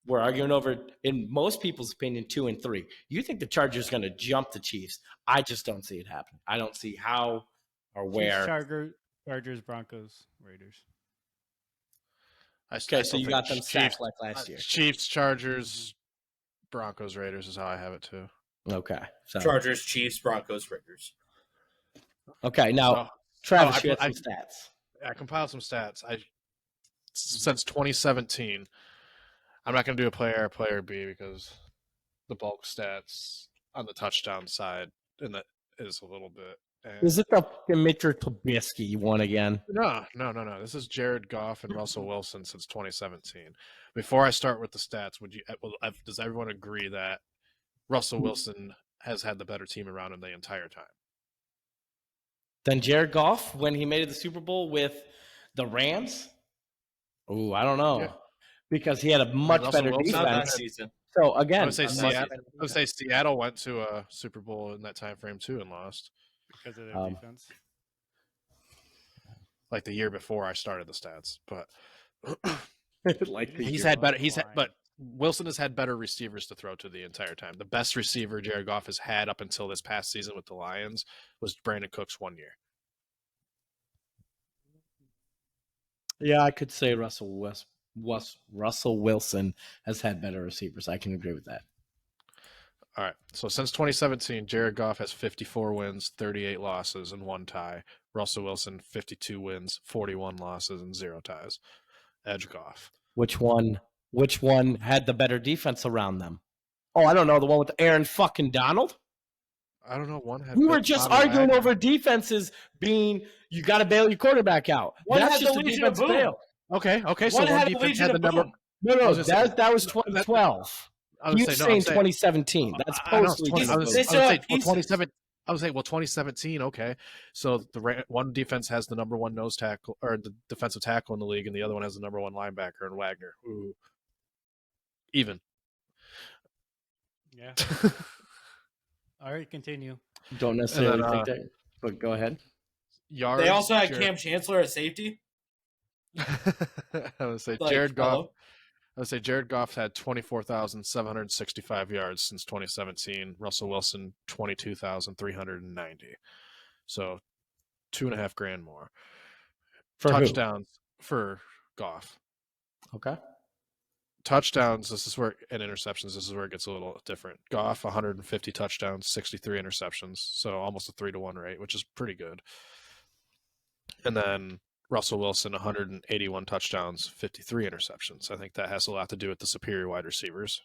we're arguing over, in most people's opinion, 2 and 3. You think the Chargers are going to jump the Chiefs? I just don't see it happening. I don't see how or where. Chiefs, Chargers, Broncos, Raiders. Okay, so you got them stacked like last year. Chiefs, Chargers, Broncos, Raiders is how I have it too. Okay, so Chargers, Chiefs, Broncos, Raiders. Okay, now Travis, you had some stats. I compiled some stats. Since 2017. I'm not going to do a player A, player B because the bulk stats on the touchdown side and that is a little bit. Is it the fucking Mitchell Trubisky one again? No. This is Jared Goff and Russell Wilson since 2017. Before I start with the stats, does everyone agree that Russell Wilson has had the better team around him the entire time? Then Jared Goff when he made it to the Super Bowl with the Rams? Oh, I don't know. Yeah. Because he had a much better Not that defense. season. So again, I would say Seattle went to a Super Bowl in that time frame too and lost. Because of their defense. Like the year before I started the stats, but but Wilson has had better receivers to throw to the entire time. The best receiver Jared Goff has had up until this past season with the Lions was Brandon Cooks 1 year. Yeah, I could say Russell Wilson has had better receivers. I can agree with that. All right. So since 2017, Jared Goff has 54 wins, 38 losses, and 1 tie. Russell Wilson, 52 wins, 41 losses, and 0 ties. Edge Goff. Which one had the better defense around them? Oh, I don't know. The one with Aaron fucking Donald? I don't know. One had. We were just arguing over defenses being you got to bail your quarterback out. That's just a defense bail. Okay. So one defense had the number. No, that was 2012. He was saying 2017. That's post. I was saying 2017. I was saying, 2017. Okay, so the one defense has the number 1 nose tackle or the defensive tackle in the league, and the other one has the number 1 linebacker in Wagner. Ooh, even. Yeah. All right, continue. Don't necessarily think that, but go ahead. Yards, they also had Cam Chancellor at safety. I would say Jared Goff. I would say Jared Goff had 24,765 yards since 2017. Russell Wilson 22,390. So $2,500 more. For touchdowns for Goff. Okay. Touchdowns, and interceptions, this is where it gets a little different. Goff, 150 touchdowns, 63 interceptions. So almost a 3-to-1 rate, which is pretty good. And then Russell Wilson, 181 touchdowns, 53 interceptions. I think that has a lot to do with the superior wide receivers,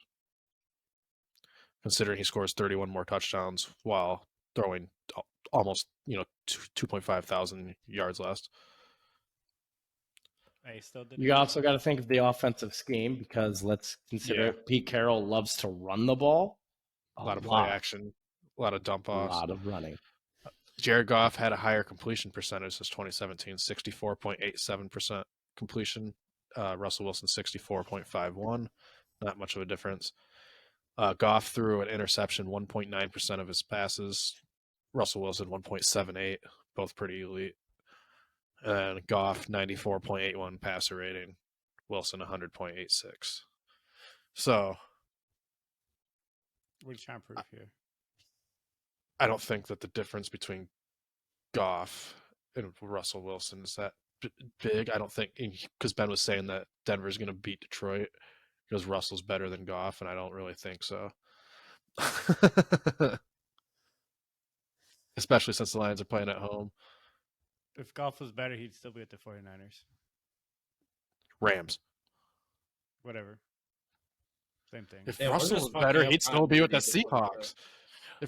considering he scores 31 more touchdowns while throwing almost 2.5 thousand yards less. You also got to think of the offensive scheme because let's consider Pete Carroll loves to run the ball. A lot of play action, a lot of dump offs, a lot of running. Jared Goff had a higher completion percentage since 2017, 64.87% completion. Russell Wilson, 64.51. Not much of a difference. Goff threw an interception 1.9% of his passes. Russell Wilson, 1.78. Both pretty elite. And Goff, 94.81 passer rating. Wilson, 100.86. So, what are you trying to prove here? I don't think that the difference between Goff and Russell Wilson is that big. I don't think, because Ben was saying that Denver's going to beat Detroit because Russell's better than Goff, and I don't really think so. Especially since the Lions are playing at home. If Goff was better, he'd still be at the 49ers. Rams. Whatever. Same thing. If Russell was better, he'd still be with the Seahawks.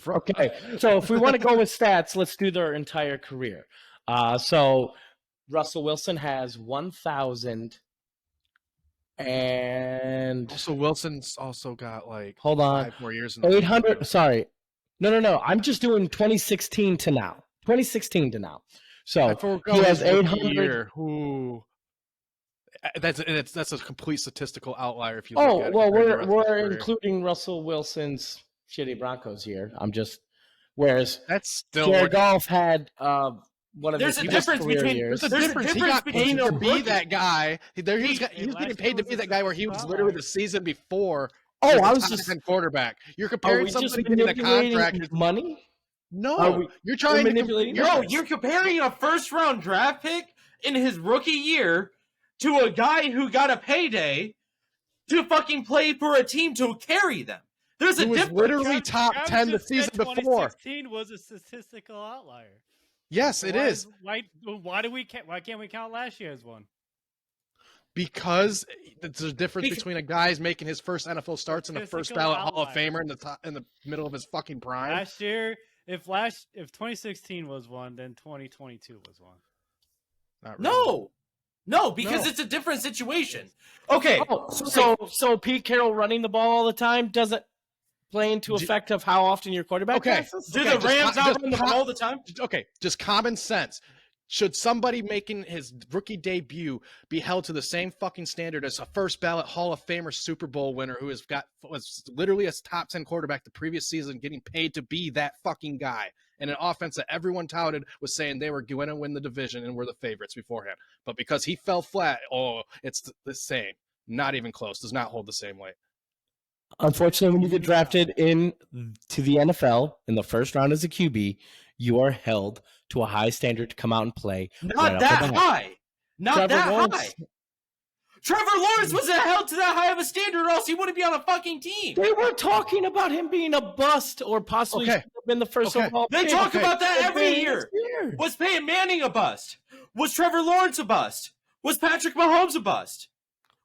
Okay, so if we want to go with stats, let's do their entire career. So Russell Wilson has 1,000 and Russell Wilson's also got hold on 5 more years. 800. Sorry, no. I'm just doing 2016 to now. 2016 to now. So he has 800. That's a complete statistical outlier. If you we're including Russell Wilson's shitty Broncos here. Whereas that's still Jared Goff had one of There's his a best difference career between- years. There's a There's a difference. He difference got between paid a to be rookie- that guy. He was Hey, getting last paid to year be was that guy where he was literally spotlight. the season before. Oh, he was I a was top just 10 quarterback. You're are comparing we just somebody getting a manipulating contract. money? No, Are we- you're trying to manipulating No, numbers. you're comparing a first-round draft pick in his rookie year to a guy who got a payday to fucking play for a team to carry them. There's a He was difference. literally top Travis 10 the just said season before. 2016 was a statistical outlier. Yes, it Why is. Why can't we count last year as one? Because there's a difference Because- between a guy's making his first NFL starts and a first Statistical ballot Hall of outlier. Famer in the middle of his fucking prime. Last year, if 2016 was one, then 2022 was one. Not really. No, because No. it's a different situation. Okay, Oh, so Pete Carroll running the ball all the time doesn't play into effect of how often your quarterback Okay. passes? do Okay, the just Rams co- out just run the co- ball all the time? Okay, just common sense. Should somebody making his rookie debut be held to the same fucking standard as a first ballot Hall of Famer Super Bowl winner who was literally a top 10 quarterback the previous season, getting paid to be that fucking guy, and an offense that everyone touted was saying they were going to win the division and were the favorites beforehand, but because he fell flat, it's the same, not even close, does not hold the same weight. Unfortunately, when you get drafted in to the NFL in the first round as a QB, you are held to a high standard to come out and play. Not right off that the bat. high. Not Trevor that Lawrence- high. Trevor Lawrence wasn't held to that high of a standard, or else he wouldn't be on a fucking team. They were talking about him being a bust or possibly Okay. should have been the first Okay. overall They pick. talk about that And every then year. this year. Was Peyton Manning a bust? Was Trevor Lawrence a bust? Was Patrick Mahomes a bust?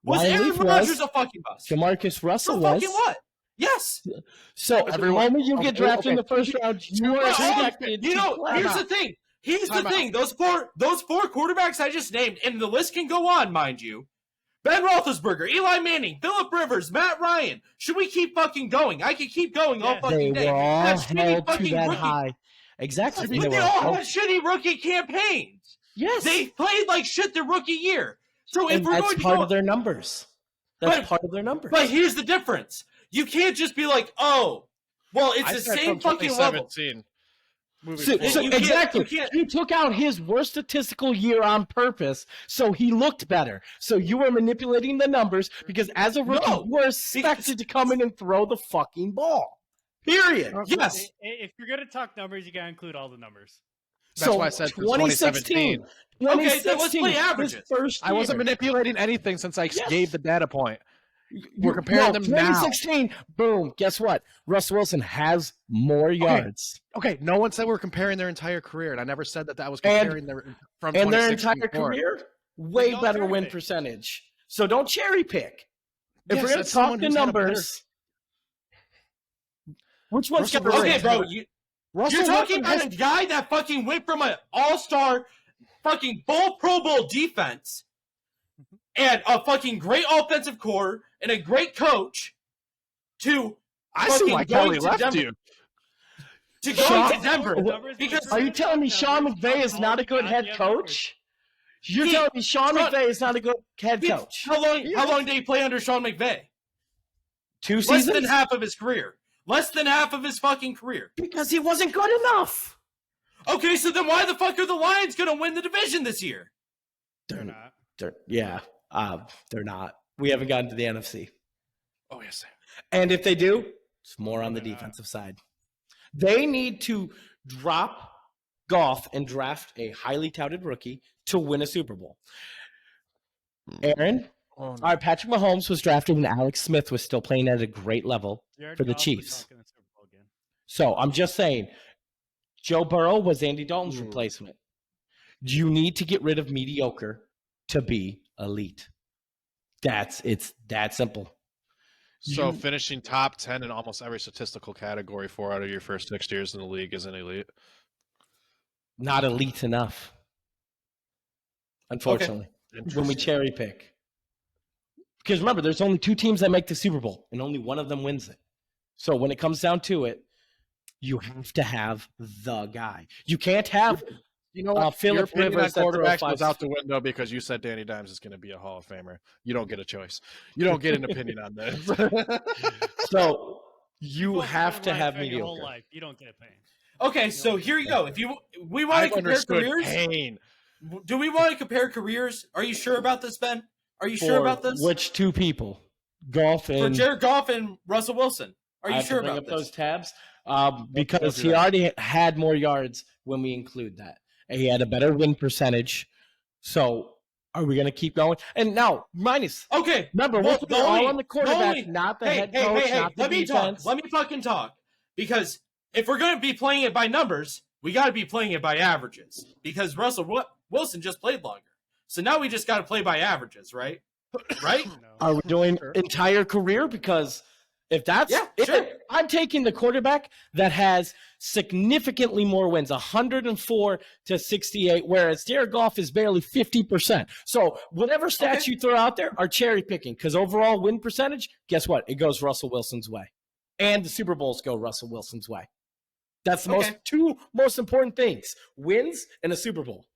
Was Ryan Aaron Leaf Rodgers was. a fucking bust? Jamarcus Russell So was. fucking what? Yes. So at the Everyone- moment you okay, get drafted in the okay. first round, you are But expected you to know, play. here's the thing. Here's the Time out. thing. Those four quarterbacks I just named, and the list can go on, mind you. Ben Roethlisberger, Eli Manning, Phillip Rivers, Matt Ryan. Should we keep fucking going? I could keep going all Yes. fucking They day. were all That's shitty held to fucking that rookie- high. Exactly. But They they were all held- had shitty rookie campaigns. Yes. They played like shit their rookie year. So if and we're that's going to part go, of their numbers. That's But- part of their numbers. but here's the difference. You can't just be like, oh, well, it's I the said same from fucking level. 2017 moving So, forward. so You can't- exactly, you can't- he took out his worst statistical year on purpose, so he looked better. So you were manipulating the numbers because as a rookie, No, you were expected to come in and throw the fucking ball. Period. Yes. If you're gonna talk numbers, you gotta include all the numbers. That's why I said for 2017. Okay, then let's play his averages. first I wasn't year. manipulating anything since I Yes. gave the data point. We're comparing them now. 2016, boom, guess what? Russell Wilson has more yards. Okay, no one said we're comparing their entire career, and I never said that was comparing their from And their 2016 entire forward. career, way don't better cherry win pick. percentage. So don't cherry pick. If Yes, we're going to that's talk someone the who's had a numbers, which one's Russell got the Okay, rate? bro, Russell you're talking Wilson about a guy that fucking went from an all-star fucking Pro Bowl defense and a fucking great offensive core and a great coach to I see fucking why going Kelly to left Denver. you. To Sean- going to Denver. Numbers Because Are you telling me Sean McVay is not a good head coach? You're He- telling me Sean Sean- McVay is not a good head coach? how long did he play under Sean McVay? 2 Less seasons? than half of his career. Less than half of his fucking career. Because he wasn't good enough. Okay, so then why the fuck are the Lions going to win the division this year? They're not. They're not. We haven't gotten to the NFC. Oh yes. And if they do, it's more on the They're not. defensive side. They need to drop Goff and draft a highly touted rookie to win a Super Bowl. Aaron, Oh, no. all right, Patrick Mahomes was drafted and Alex Smith was still playing at a great level. Jared For the Goff is Chiefs. talking the Super Bowl again. So I'm just saying, Joe Burrow was Andy Dalton's Ooh. replacement. You need to get rid of mediocre to be elite. It's that simple. So You- finishing top 10 in almost every statistical category 4 out of your first 6 years in the league isn't elite. Not elite enough. Unfortunately. When we cherry pick. Because remember, there's only 2 teams that make the Super Bowl, and only one of them wins it. So when it comes down to it, you have to have the guy. You can't have You know what? Phillip Your opinion Rivers on that throw quarterbacks 5 goes out the window because you said Danny Dimes is going to be a Hall of Famer. You don't get a choice. You don't get an opinion on this. So you Football's have been to right have for your whole mediocre. life. You don't get paid. Okay, so here you go. We want to I've compare understood careers. pain. Do we want to compare careers? Are you sure about this, Ben? Are you sure For about this? which two people? Golf For and Jared Goff and Russell Wilson. Are I you have to sure bring about up this? those tabs because do he that. already had more yards when we include that, and he had a better win percentage. So, are we going to keep going? And now, minus. Okay. Remember, well, we're all on the quarterback, not the head coach, not the Let me defense. talk. Let me fucking talk. Because if we're going to be playing it by numbers, we got to be playing it by averages. Because Russell Wilson just played longer. So now we just got to play by averages, right? Right? No. Are we doing entire career? Because if that's sure. I'm taking the quarterback that has significantly more wins, 104 to 68, whereas Jared Goff is barely 50%. So whatever stats you throw out there are cherry picking because overall win percentage, guess what? It goes Russell Wilson's way. And the Super Bowls go Russell Wilson's way. That's the two most important things, wins and a Super Bowl.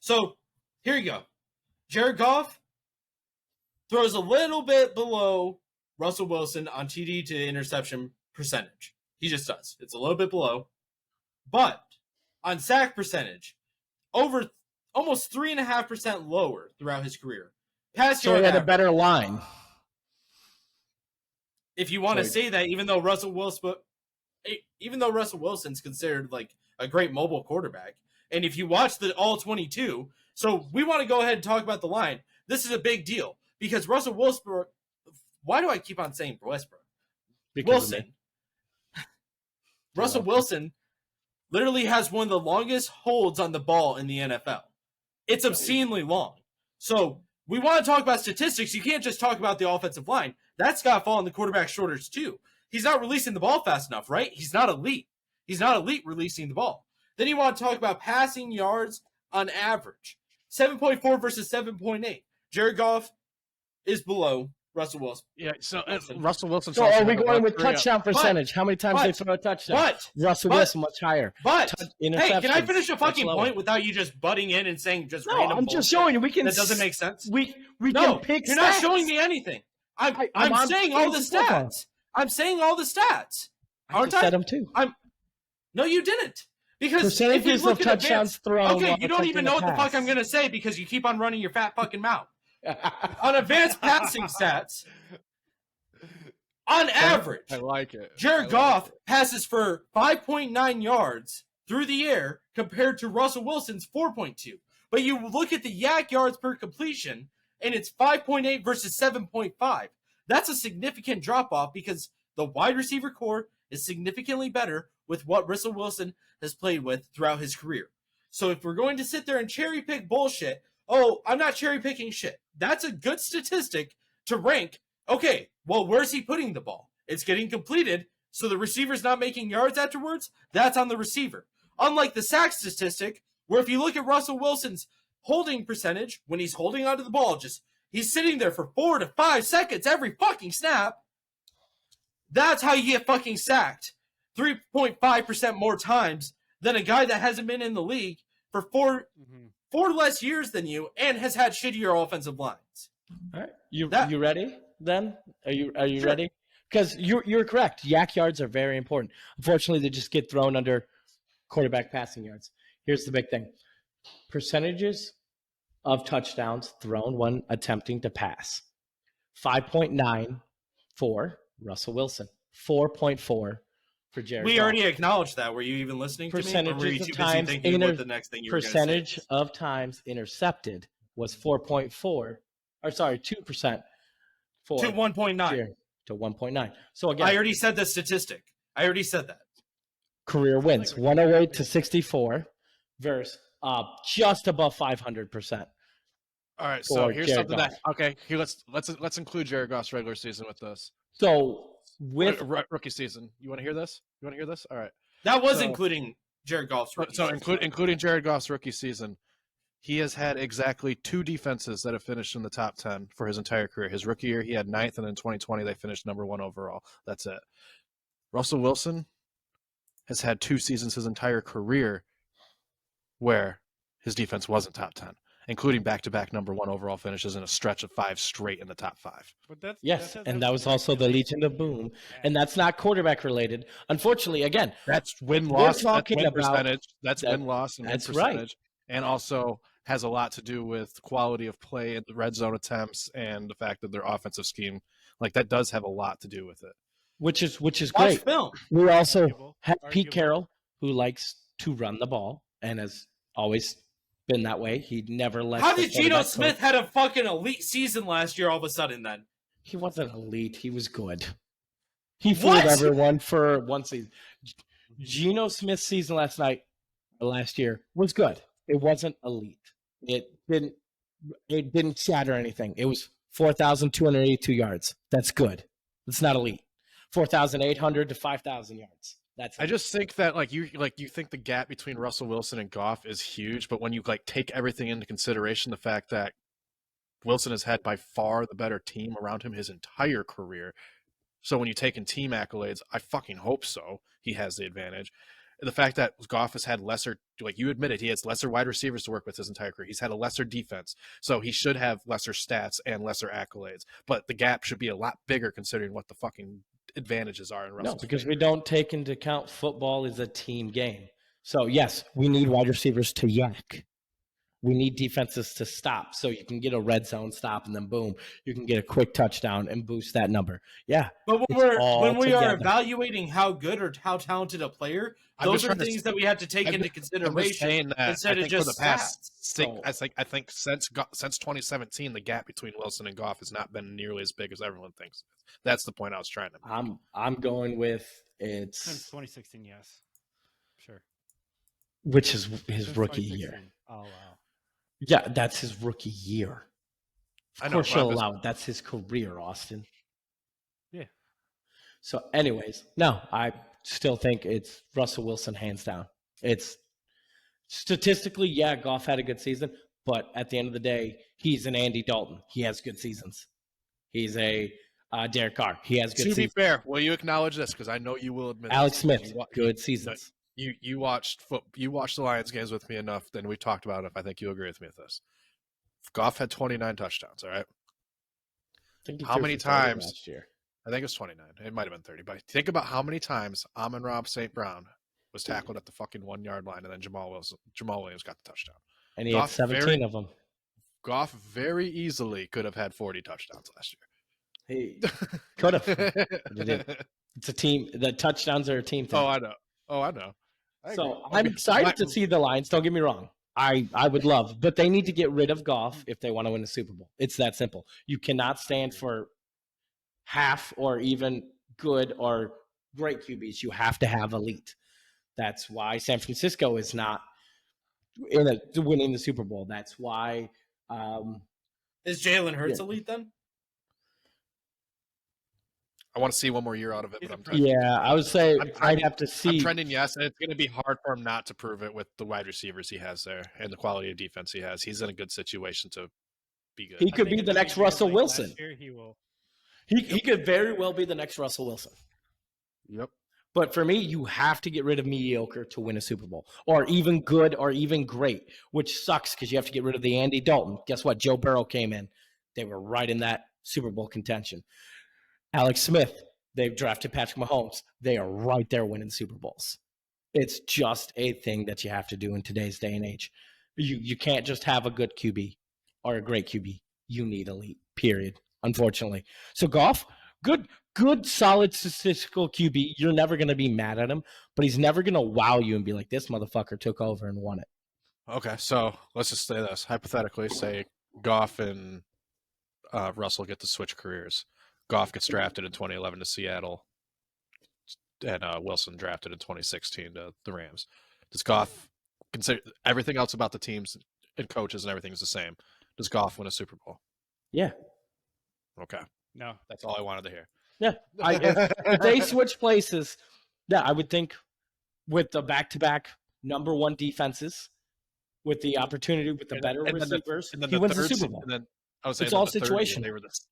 So here you go. Jared Goff throws a little bit below Russell Wilson on TD to interception percentage. He just does. It's a little bit below. But on sack percentage, over almost 3.5% lower throughout his career. So he had a better line. If you want to say that, even though Russell Wilson's considered like a great mobile quarterback, and if you watch the all 22, so we want to go ahead and talk about the line. This is a big deal because Russell Wilson. Why do I keep on saying Westbrook? Wilson. Russell Wilson literally has one of the longest holds on the ball in the NFL. It's obscenely long. So we want to talk about statistics. You can't just talk about the offensive line. That's got to fall on the quarterback's shoulders too. He's not releasing the ball fast enough, right? He's not elite. He's not elite releasing the ball. Then you want to talk about passing yards on average. 7.4 versus 7.8. Jared Goff is below Russell Wilson. Yeah, so Russell Wilson. So are we going with touchdown percentage? How many times they throw a touchdown? Russell Wilson much higher. Hey, can I finish a fucking point without you just butting in and saying just random I'm just showing you. We can. That doesn't make sense. We can pick. You're not showing me anything. I'm saying all the stats. I'm saying all the stats. Aren't I? Said them too. No, you didn't. Because percentages of touchdowns thrown. Okay, you don't even know what the fuck I'm gonna say because you keep on running your fat fucking mouth. On advanced passing stats, on average, I like it. Jared Goff passes for 5.9 yards through the air compared to Russell Wilson's 4.2. But you look at the yak yards per completion, and it's 5.8 versus 7.5. That's a significant drop-off because the wide receiver core is significantly better with what Russell Wilson has played with throughout his career. So if we're going to sit there and cherry-pick bullshit, I'm not cherry-picking shit. That's a good statistic to rank. Okay, well, where's he putting the ball? It's getting completed, so the receiver's not making yards afterwards. That's on the receiver. Unlike the sack statistic, where if you look at Russell Wilson's holding percentage, when he's holding onto the ball, he's sitting there for 4 to 5 seconds every fucking snap. That's how you get fucking sacked. 3.5% more times than a guy that hasn't been in the league for four less years than you and has had shittier offensive lines. All right, you ready? Then are you ready? Because you're correct. Yak yards are very important. Unfortunately, they just get thrown under quarterback passing yards. Here's the big thing: percentages of touchdowns thrown when attempting to pass. 5.9 for Russell Wilson. 4.4 for Jared. We Goff. already acknowledged that. Were you even listening to me? Or were you too busy thinking what the next thing you were going to say? Percentage of times intercepted was 4.4. Or sorry, 2%. To 1.9. To 1.9. So again, I already said the statistic. I already said that. Career wins 108 to 64 versus just above 500%. All right, so here's Jared something Goff. here let's include Jared Goff's regular season with this. So with rookie season, you want to hear this? All right. That was including Jared Goff's rookie season. Including Jared Goff's rookie season, he has had exactly 2 defenses that have finished in the top 10 for his entire career. His rookie year, he had 9th, and in 2020, they finished number 1 overall. That's it. Russell Wilson has had 2 seasons his entire career where his defense wasn't top 10. including back-to-back number 1 overall finishes and a stretch of 5 straight in the top 5. But that's Yes, has and that was also the really Legion of Boom, and that's not quarterback related. Unfortunately, again, That's win We're loss. That's talking win about percentage. That's that- win loss and win that's right. percentage, and also has a lot to do with quality of play and the red zone attempts and the fact that their offensive scheme, like that, does have a lot to do with it. which is Watch great. film. We also Arguable. have Pete Arguable. Carroll, who likes to run the ball and has always been that way. He never lets. How the did Geno quarterback Smith coach- had a fucking elite season last year all of a sudden then? He wasn't elite. He was good. He fooled What? everyone for one season. Geno Smith's season last year was good. It wasn't elite. It didn't shatter anything. It was 4,282 yards. That's good. It's not elite. 4,800 to 5,000 yards. That's I just think that you think the gap between Russell Wilson and Goff is huge, but when you take everything into consideration, the fact that Wilson has had by far the better team around him his entire career. So when you take in team accolades, I fucking hope so. He has the advantage. The fact that Goff has had lesser, you admitted, he has lesser wide receivers to work with his entire career. He's had a lesser defense, so he should have lesser stats and lesser accolades. But the gap should be a lot bigger considering what the fucking advantages are in Russell's No, because favor. we don't take into account football is a team game. So yes, we need wide receivers to yak. We need defenses to stop so you can get a red zone stop and then boom, you can get a quick touchdown and boost that number. Yeah. But It's all when we are together. evaluating how good or how talented a player, those are things that we have to take into I'm just consideration saying that instead I of think for just the past stats. six, I think since 2017, the gap between Wilson and Goff has not been nearly as big as everyone thinks. That's the point I was trying to make. I'm going with Since it's 2016, yes. Sure. which is his Since rookie year. 2016. Oh, wow. Yeah, that's his rookie year. I Of know, course but I'm you'll just- allow it. That's his career, Austin. Yeah. So, anyways, no, I still think it's Russell Wilson hands down. It's statistically, yeah, Goff had a good season, but at the end of the day, he's an Andy Dalton. He has good seasons. He's a Derek Carr. He has good To be seasons. fair, will you acknowledge this? Because I know you will admit Alex this. Smith, good seasons. You watched the Lions games with me enough, then we talked about it. I think you agree with me with this. Goff had 29 touchdowns, all right? I think he How threw many for 30 times- last year? I think it was 29. It might have been 30. But think about how many times Amon-Ra St. Brown was tackled at the fucking 1 yard line, and then Jamal Williams got the touchdown. And he had Goff 17 of them. Goff very easily could have had 40 touchdowns last He could have. year. didn't. It's a team. The touchdowns are a team thing. Oh, I know. I agree. So I I'm mean, excited to see the Lions. Don't get me wrong. I would love, but they need to get rid of Goff if they want to win a Super Bowl. It's that simple. You cannot stand for half or even good or great QBs. You have to have elite. That's why San Francisco is not winning the Super Bowl. That's why. Is Jalen Hurts Yeah. elite then? I want to see one more year out of it, He's but a I'm pretty- trending. Yeah, I would say I'm I'd trending- have to I'm see. trending yes, and it's going to be hard for him not to prove it with the wide receivers he has there and the quality of defense he has. He's in a good situation to be good. He I could think be in the the next big year Russell like Wilson. last year, he will. He could very well be the next Russell Wilson. Yep. But for me, you have to get rid of mediocre to win a Super Bowl, or even good, or even great, which sucks because you have to get rid of the Andy Dalton. Guess what? Joe Burrow came in. They were right in that Super Bowl contention. Alex Smith, they've drafted Patrick Mahomes. They are right there winning Super Bowls. It's just a thing that you have to do in today's day and age. You can't just have a good QB or a great QB. You need elite, period, unfortunately. So Goff, good, solid statistical QB. You're never going to be mad at him, but he's never going to wow you and be like, this motherfucker took over and won it. Okay, so let's just say this. Hypothetically, say Goff and Russell get to switch careers. Goff gets drafted in 2011 to Seattle, and Wilson drafted in 2016 to the Rams. Does Goff consider everything else about the teams and coaches and everything is the same? Does Goff win a Super Bowl? Yeah. Okay, No. that's all I wanted to hear. Yeah. If they switch places, yeah, I would think with the back-to-back number one defenses, with the opportunity with the better receivers, he wins the Super Bowl. And then I was saying It's all the third year, situational.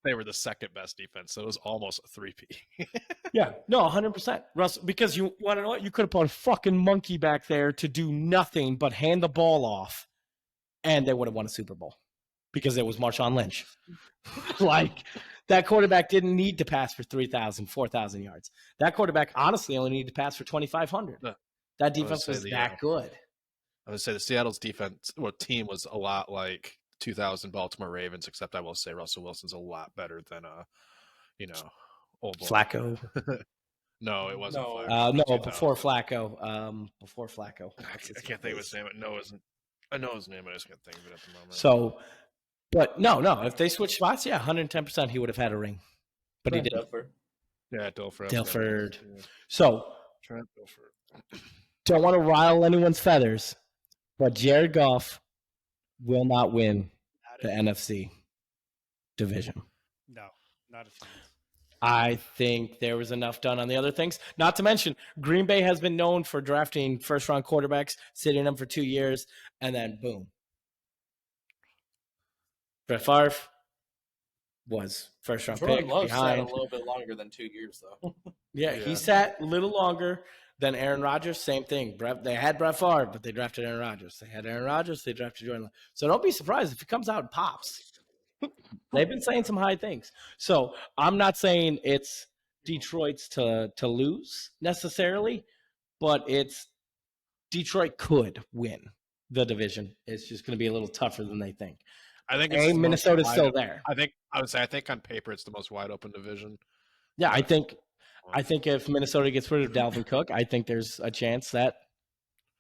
They were the second best defense, so it was almost a 3P. Yeah, no, 100%. Russell, because you want to know what? You could have put a fucking monkey back there to do nothing but hand the ball off and they would have won a Super Bowl because it was Marshawn Lynch. Like, that quarterback didn't need to pass for 3,000, 4,000 yards. That quarterback honestly only needed to pass for 2,500. That defense was that good. I would say the Seattle's defense team was a lot like 2000 Baltimore Ravens, except I will say Russell Wilson's a lot better than old boy. Flacco. No, it wasn't No. Flacco. No, before Flacco. Before Flacco. I can't think of his name. I know his name, I just can't think of it at the moment. So, but no. If they switched spots, 110% he would have had a ring. But he didn't. Yeah, Dilfer. Dilford. So, Trent Dilfer. don't want to rile anyone's feathers, but Jared Goff will not win the NFC division. No, not a chance. I think there was enough done on the other things. Not to mention, Green Bay has been known for drafting first-round quarterbacks, sitting them for 2 years, and then boom. Brett Favre was first-round pick Jordan Love sat a behind. little bit longer than 2 years, though. Yeah, he sat a little longer than Aaron Rodgers. Same thing. They had Brett Favre, but they drafted Aaron Rodgers. They had Aaron Rodgers. They drafted Jordan Love. So don't be surprised if he comes out and pops. They've been saying some high things. So I'm not saying it's Detroit's to lose necessarily, but it's Detroit could win the division. It's just going to be a little tougher than they think. I think And Minnesota's still there. I would say on paper it's the most wide open division. Yeah, I think if Minnesota gets rid of Dalvin Cook, I think there's a chance that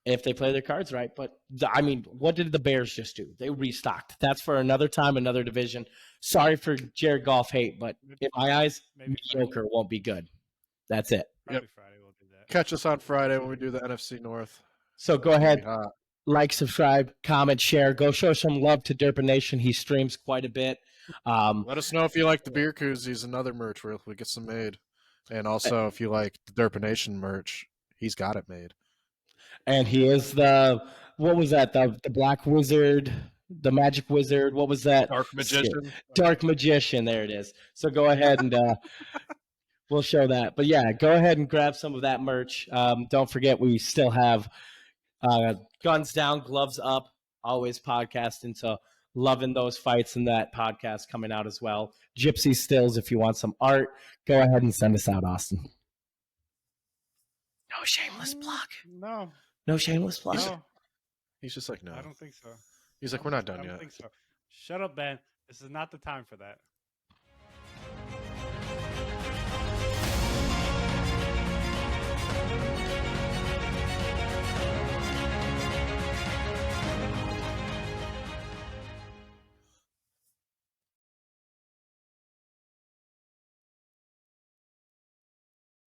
if they play their cards right. But, I mean, what did the Bears just do? They restocked. That's for another time, another division. Sorry for Jared Goff hate, but in my eyes, mediocre won't be good. That's it. Probably Friday we'll do that. Catch us on Friday when we do the NFC North. So go ahead, like, subscribe, comment, share. Go show some love to Derpa Nation. He streams quite a bit. Let us know if you like the beer koozies and other merch. We'll get some made. And also, if you like the Derpa Nation merch, he's got it made. And he is what was that? The Black Wizard, the Magic Wizard. What was that? Dark Magician. Dark Magician. There it is. So go ahead and we'll show that. But yeah, go ahead and grab some of that merch. Don't forget, we still have Guns Down, Gloves Up, always podcasting. So loving those fights and that podcast coming out as well. Gypsy Stills, if you want some art, go ahead and send us out, Austin. No shameless plug. No shameless plug. No, He's just like, no. I don't think so. He's like, we're not done I don't yet. think so. Shut up, Ben. This is not the time for that.